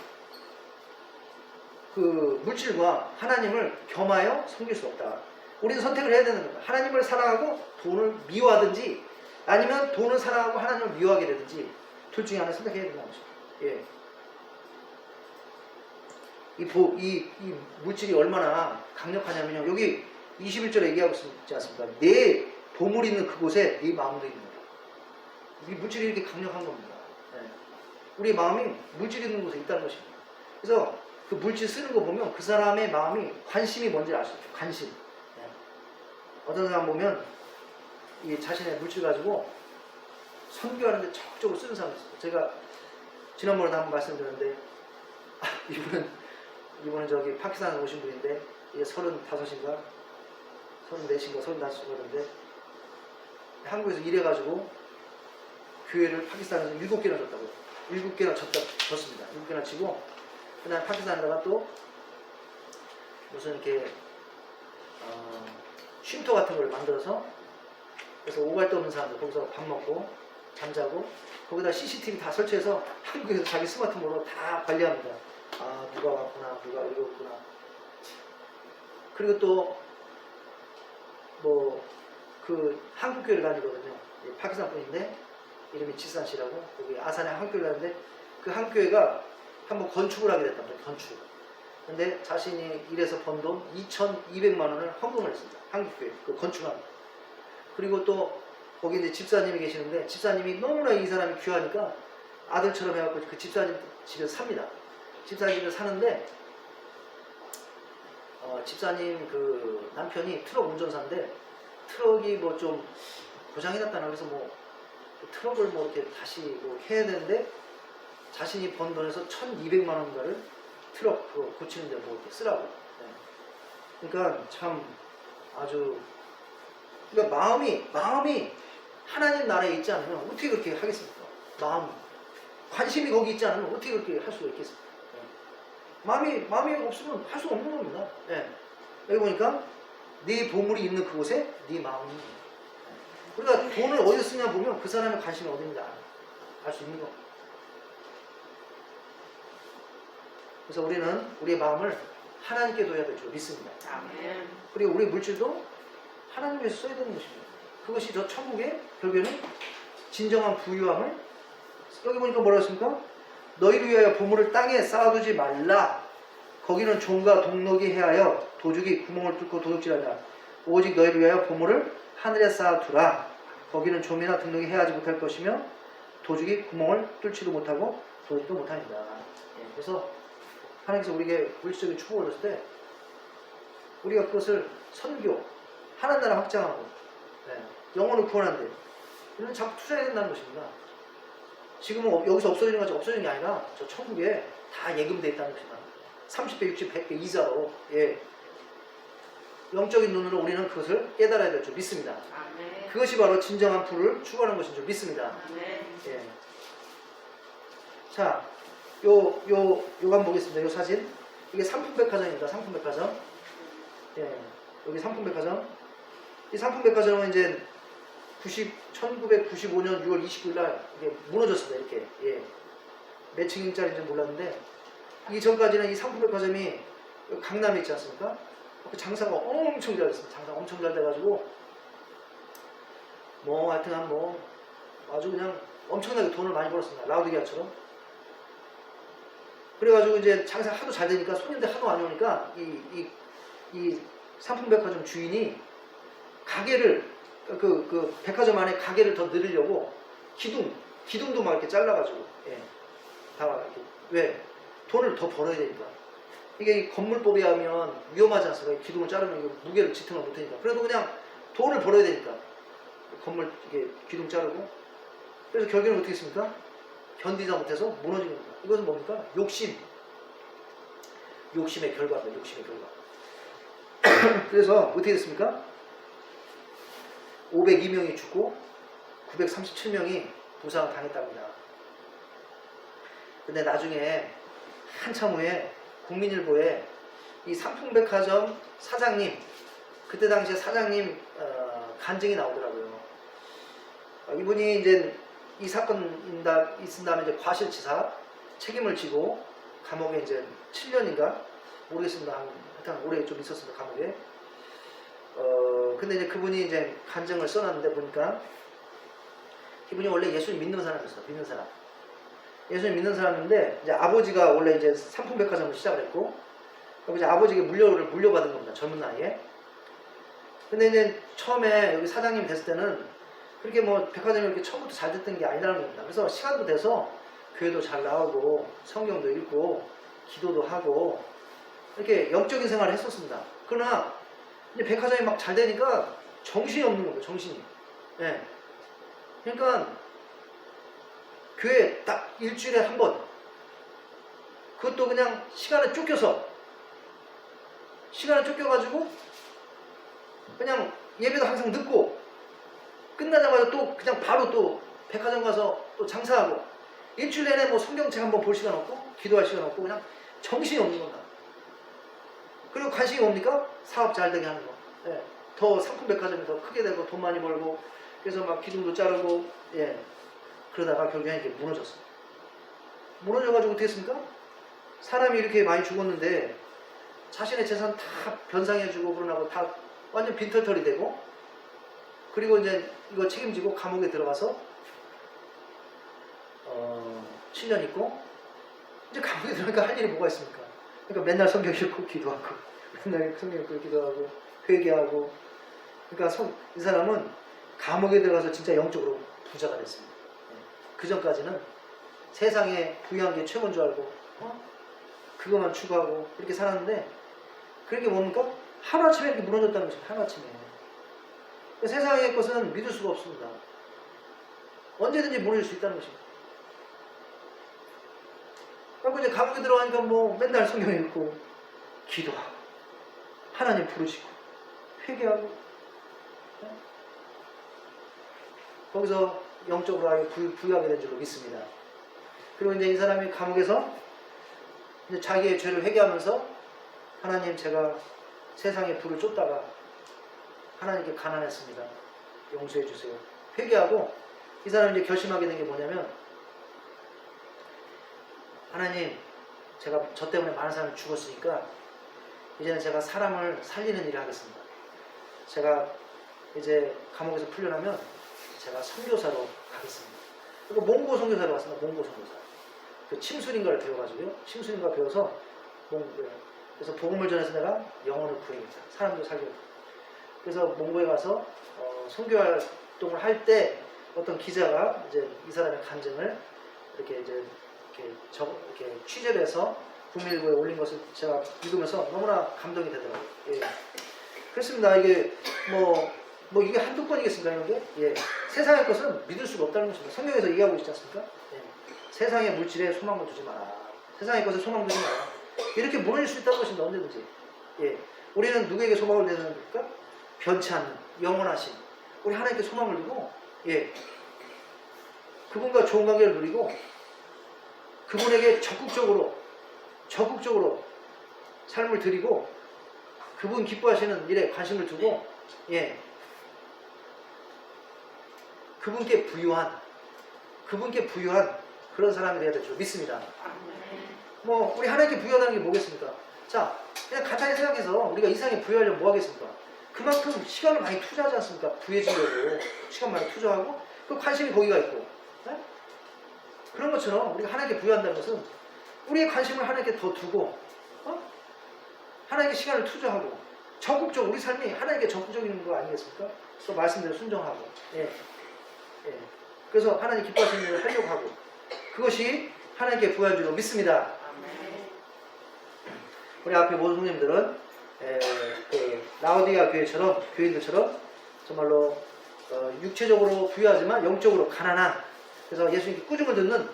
그 물질과 하나님을 겸하여 섬길 수 없다. 우리는 선택을 해야 되는 겁니다. 하나님을 사랑하고 돈을 미워하든지 아니면 돈을 사랑하고 하나님을 미워하게 되든지 둘 중에 하나 선택해야 된다는 것입니다. 예. 이 물질이 얼마나 강력하냐면요. 여기 21절에 얘기하고 있지 않습니까? 내 보물이 있는 그곳에 네 마음도 있는 거예요. 이 물질이 이렇게 강력한 겁니다. 네. 우리 마음이 물질이 있는 곳에 있다는 것입니다. 그래서 그 물질 쓰는 거 보면 그 사람의 마음이 관심이 뭔지 알 수 있죠. 관심. 네. 어떤 사람 보면 이 자신의 물질 가지고 선교하는데 적극적으로 쓰는 사람이 있어요. 제가 지난번에도 한번 말씀드렸는데 이분은 저기 파키스탄에 오신 분인데 이게 35인가 34인가 35인데 한국에서 일해가지고 교회를 파키스탄에서 7개나 줬다고요. 7개나 줬습니다. 7개나 치고 그 다음에 파키스탄에다가 또 무슨 이렇게 쉼터 같은 걸 만들어서 그래서 오갈 데 없는 사람들 거기서 밥 먹고 잠자고 거기다 CCTV 다 설치해서 한국에서 자기 스마트폰으로 다 관리합니다. 아, 누가 왔구나, 누가 이랬구나. 그리고 또 그 한국교회를 다니거든요. 파키스탄 분인데 이름이 지산 씨라고 여기 아산에 한국교회를 다니는데 그 한국교회가 한번 건축을 하게 됐답니다. 건축. 근데 자신이 일해서 번 돈 2,200만 원을 헌금을 했습니다. 한국교회 그 건축하는. 그리고 또 거기 이제 집사님이 계시는데 집사님이 너무나 이 사람이 귀하니까 아들처럼 해갖고 그 집사님 집에서 삽니다. 집사님 집에서 사는데 집사님 그 남편이 트럭 운전사인데 트럭이 뭐 좀 고장이 났다나 그래서 뭐 트럭을 뭐 이렇게 다시 뭐 해야 되는데 자신이 번 돈에서 1,200만 원가를 트럭 그거 고치는데 뭐 이렇게 쓰라고. 네. 그러니까 참 아주 그러니까 마음이 하나님 나라에 있지 않으면 어떻게 그렇게 하겠습니까? 관심이 거기 있지 않으면 어떻게 그렇게 할 수가 있겠습니까? 네. 마음이 없으면 할 수 없는 겁니다. 네. 여기 보니까 네 보물이 있는 그곳에 네 마음이 있는 거예요. 그러니까 돈을 어디서 쓰냐 보면 그 사람의 관심이 어딘지 알 수 있는 겁니다. 그래서 우리는 우리의 마음을 하나님께 둬야 될 줄 믿습니다. 아멘. 그리고 우리 물질도 하나님 위해서 써야 되는 것입니다. 그것이 저 천국의 결국에는 진정한 부유함을 여기 보니까 뭐라고 했습니까? 너희를 위하여 보물을 땅에 쌓아두지 말라. 거기는 종과 동록이 해하여 도둑이 구멍을 뚫고 도둑질하냐. 오직 너희를 위하여 보물을 하늘에 쌓아두라. 거기는 좀이나 등록이 해하지 못할 것이며 도둑이 구멍을 뚫지도 못하고 도둑도 못하니라. 예, 그래서 하나님께서 우리에게 물질적인 축복을 줬을 때 우리가 그것을 선교, 하나님 나라 확장하고 영혼을 구원하는데 이런 자꾸 투자해야 된다는 것입니다. 지금은 여기서 없어지는 것이 없어지는 게 아니라 저 천국에 다 예금되어 있다는 것입니다. 30배, 60배, 100배 이자로. 예. 영적인 눈으로 우리는 그것을 깨달아야 될 줄 믿습니다. 아멘. 그것이 바로 진정한 부를 추구하는 것인 줄 믿습니다. 아멘. 예. 자, 요 한번 보겠습니다. 요 사진. 이게 상품백화점입니다. 상품백화점. 예. 여기 상품백화점. 이 상품백화점은 이제 1995년 6월 29일 날 이게 무너졌습니다. 이렇게. 예. 몇 층짜리인지 몰랐는데 이 전까지는 이 상품백화점이 강남에 있지 않습니까? 그 장사가 엄청 잘 됐습니다. 장사가 엄청 잘 돼가지고 뭐 하여튼 뭐 아주 그냥 엄청나게 돈을 많이 벌었습니다. 라우디게아처럼. 그래가지고 이제 장사 하도 잘 되니까 손님들 하도 많이 오니까 이 상품백화점 주인이 가게를 그 백화점 안에 가게를 더 늘리려고 기둥도 막 이렇게 잘라가지고 예. 다 이렇게 왜 돈을 더 벌어야 되니까. 이게 건물법에 하면 위험하지 않습니까? 기둥을 자르면 무게를 지탱을 못하니까. 그래도 그냥 돈을 벌어야 되니까. 건물 이게 기둥 자르고. 그래서 결국에는 어떻게 했습니까? 견디다 못해서 무너지는 겁니다. 이것은 뭡니까? 욕심의 결과입니다. 욕심의 결과. 그래서 어떻게 됐습니까? 502명이 죽고 937명이 부상을 당했답니다. 근데 나중에 한참 후에 국민일보에 이 상품백화점 사장님, 그때 당시에 사장님 간증이 나오더라고요. 이분이 이제 이 사건 있은 다음에 이제 과실치사 책임을 지고 감옥에 이제 7년인가 모르겠습니다. 하여튼 오래 좀 있었습니다. 감옥에. 근데 이제 그분이 이제 간증을 써놨는데 보니까 이분이 원래 예수님 믿는 사람이었어요. 믿는 사람. 예수님 믿는 사람인데 이제 아버지가 원래 이제 상품백화점을 시작을 했고 그리고 이제 아버지에게 물려받은 겁니다. 젊은 나이에. 근데 이제 처음에 여기 사장님 됐을 때는 그렇게 뭐 백화점이 이렇게 처음부터 잘 됐던 게 아니라는 겁니다. 그래서 시간도 돼서 교회도 잘 나오고 성경도 읽고 기도도 하고 이렇게 영적인 생활을 했었습니다. 그러나 이제 백화점이 막 잘 되니까 정신이 없는 거예요. 정신이. 예. 그러니까 교회 딱 일주일에 한 번, 그것도 그냥 시간에 쫓겨가지고 그냥 예배도 항상 늦고 끝나자마자 또 그냥 바로 또 백화점 가서 또 장사하고 일주일 내내 뭐 성경책 한번 볼 시간 없고 기도할 시간 없고 그냥 정신이 없는 겁니다. 그리고 관심이 뭡니까? 사업 잘 되게 하는 거. 예. 더 상품백화점이 더 크게 되고 돈 많이 벌고 그래서 막 기둥도 자르고 예. 그러다가 결국에 이렇게 무너졌어요. 무너져가지고 어떻게 했습니까? 사람이 이렇게 많이 죽었는데 자신의 재산 다 변상해주고 그러나고 다 완전 빈털털이 되고 그리고 이제 이거 책임지고 감옥에 들어가서 7년 있고 이제 감옥에 들어가니까 할 일이 뭐가 있습니까? 그러니까 맨날 성경 읽고 기도하고 맨날 성경 읽고 기도하고 회개하고 그러니까 이 사람은 감옥에 들어가서 진짜 영적으로 부자가 됐습니다. 그 전까지는 세상에 부유한 게 최고인 줄 알고 그것만 추구하고 이렇게 살았는데 그게 뭡니까? 하루아침에 이렇게 무너졌다는 것입니다. 하루아침에. 세상의 것은 믿을 수가 없습니다. 언제든지 무너질 수 있다는 것입니다. 그리고 이제 감옥에 들어가니까 뭐 맨날 성경 읽고 기도하고 하나님 부르시고 회개하고 거기서 영적으로 아예 부유하게 된 줄로 믿습니다. 그리고 이제 이 사람이 감옥에서 이제 자기의 죄를 회개하면서 하나님 제가 세상에 불을 쫓다가 하나님께 가난했습니다. 용서해 주세요. 회개하고 이 사람이 이제 결심하게 된 게 뭐냐면 하나님 제가 저 때문에 많은 사람이 죽었으니까 이제는 제가 사람을 살리는 일을 하겠습니다. 제가 이제 감옥에서 풀려나면 제가 선교사로 가겠습니다. 그리고 몽고 선교사로 왔습니다. 몽고 선교사. 그 침술인가를 배워가지고요. 침술인가 배워서 그래서 복음을 전해서 내가 영혼을 구해야겠다. 사람도 살려고. 그래서 몽고에 가서 선교 활동을 할 때 어떤 기자가 이제 이 사람의 간증을 이렇게 이제 이렇게 취재를 해서 국민일보에 올린 것을 제가 읽으면서 너무나 감동이 되더라고요. 예. 그렇습니다. 이게 뭐 이게 한두 번이겠습니까, 이런 게? 예. 세상의 것은 믿을 수가 없다는 것입니다. 성경에서 얘기하고 있지 않습니까? 예. 세상의 물질에 소망을 두지 마라. 세상의 것에 소망 두지 마라. 이렇게 무너질 수 있다는 것입니다. 언제든지. 예. 우리는 누구에게 소망을 내는 겁니까? 변치 않는 영원하신 우리 하나님께 소망을 두고, 예. 그분과 좋은 관계를 누리고 그분에게 적극적으로 삶을 드리고 그분 기뻐하시는 일에 관심을 두고, 예. 그분께 부유한 그런 사람이 되어야 될 줄 믿습니다. 뭐 우리 하나님께 부유하다는 게 뭐겠습니까? 자, 그냥 간단히 생각해서 우리가 이 세상에 부유하려면 뭐 하겠습니까? 그만큼 시간을 많이 투자하지 않습니까? 부유해지려고 시간 많이 투자하고 그 관심이 거기가 있고, 네? 그런 것처럼 우리가 하나님께 부유한다는 것은 우리의 관심을 하나님께 더 두고, 하나님께 시간을 투자하고 적극적으로 우리 삶이 하나님께 적극적인 거 아니겠습니까? 또 말씀대로 순종하고, 예. 예. 그래서 하나님 기뻐하시는 일을 하려고 하고, 그것이 하나님께 부여한 줄로 믿습니다. 우리 앞에 모든 성님들은 그 라오디가 교인들처럼 정말로 육체적으로 부유하지만 영적으로 가난한, 그래서 예수님께 꾸중을 듣는,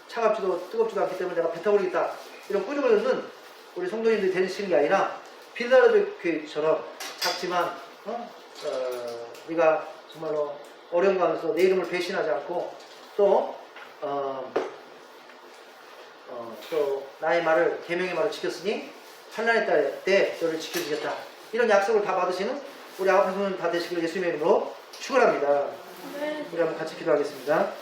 차갑지도 뜨겁지도 않기 때문에 내가 뱉어버리겠다, 이런 꾸중을 듣는 우리 성도님들이 되시는 게 아니라 빌라도 교회처럼 작지만 네가 정말로 어려운 가운데서 내 이름을 배신하지 않고 또 나의 말을, 계명의 말을 지켰으니 환난의 때 너를 지켜주겠다, 이런 약속을 다 받으시는 우리 아홉 성도님 다 되시길 예수님의 이름으로 축원합니다. 우리 한번 같이 기도하겠습니다.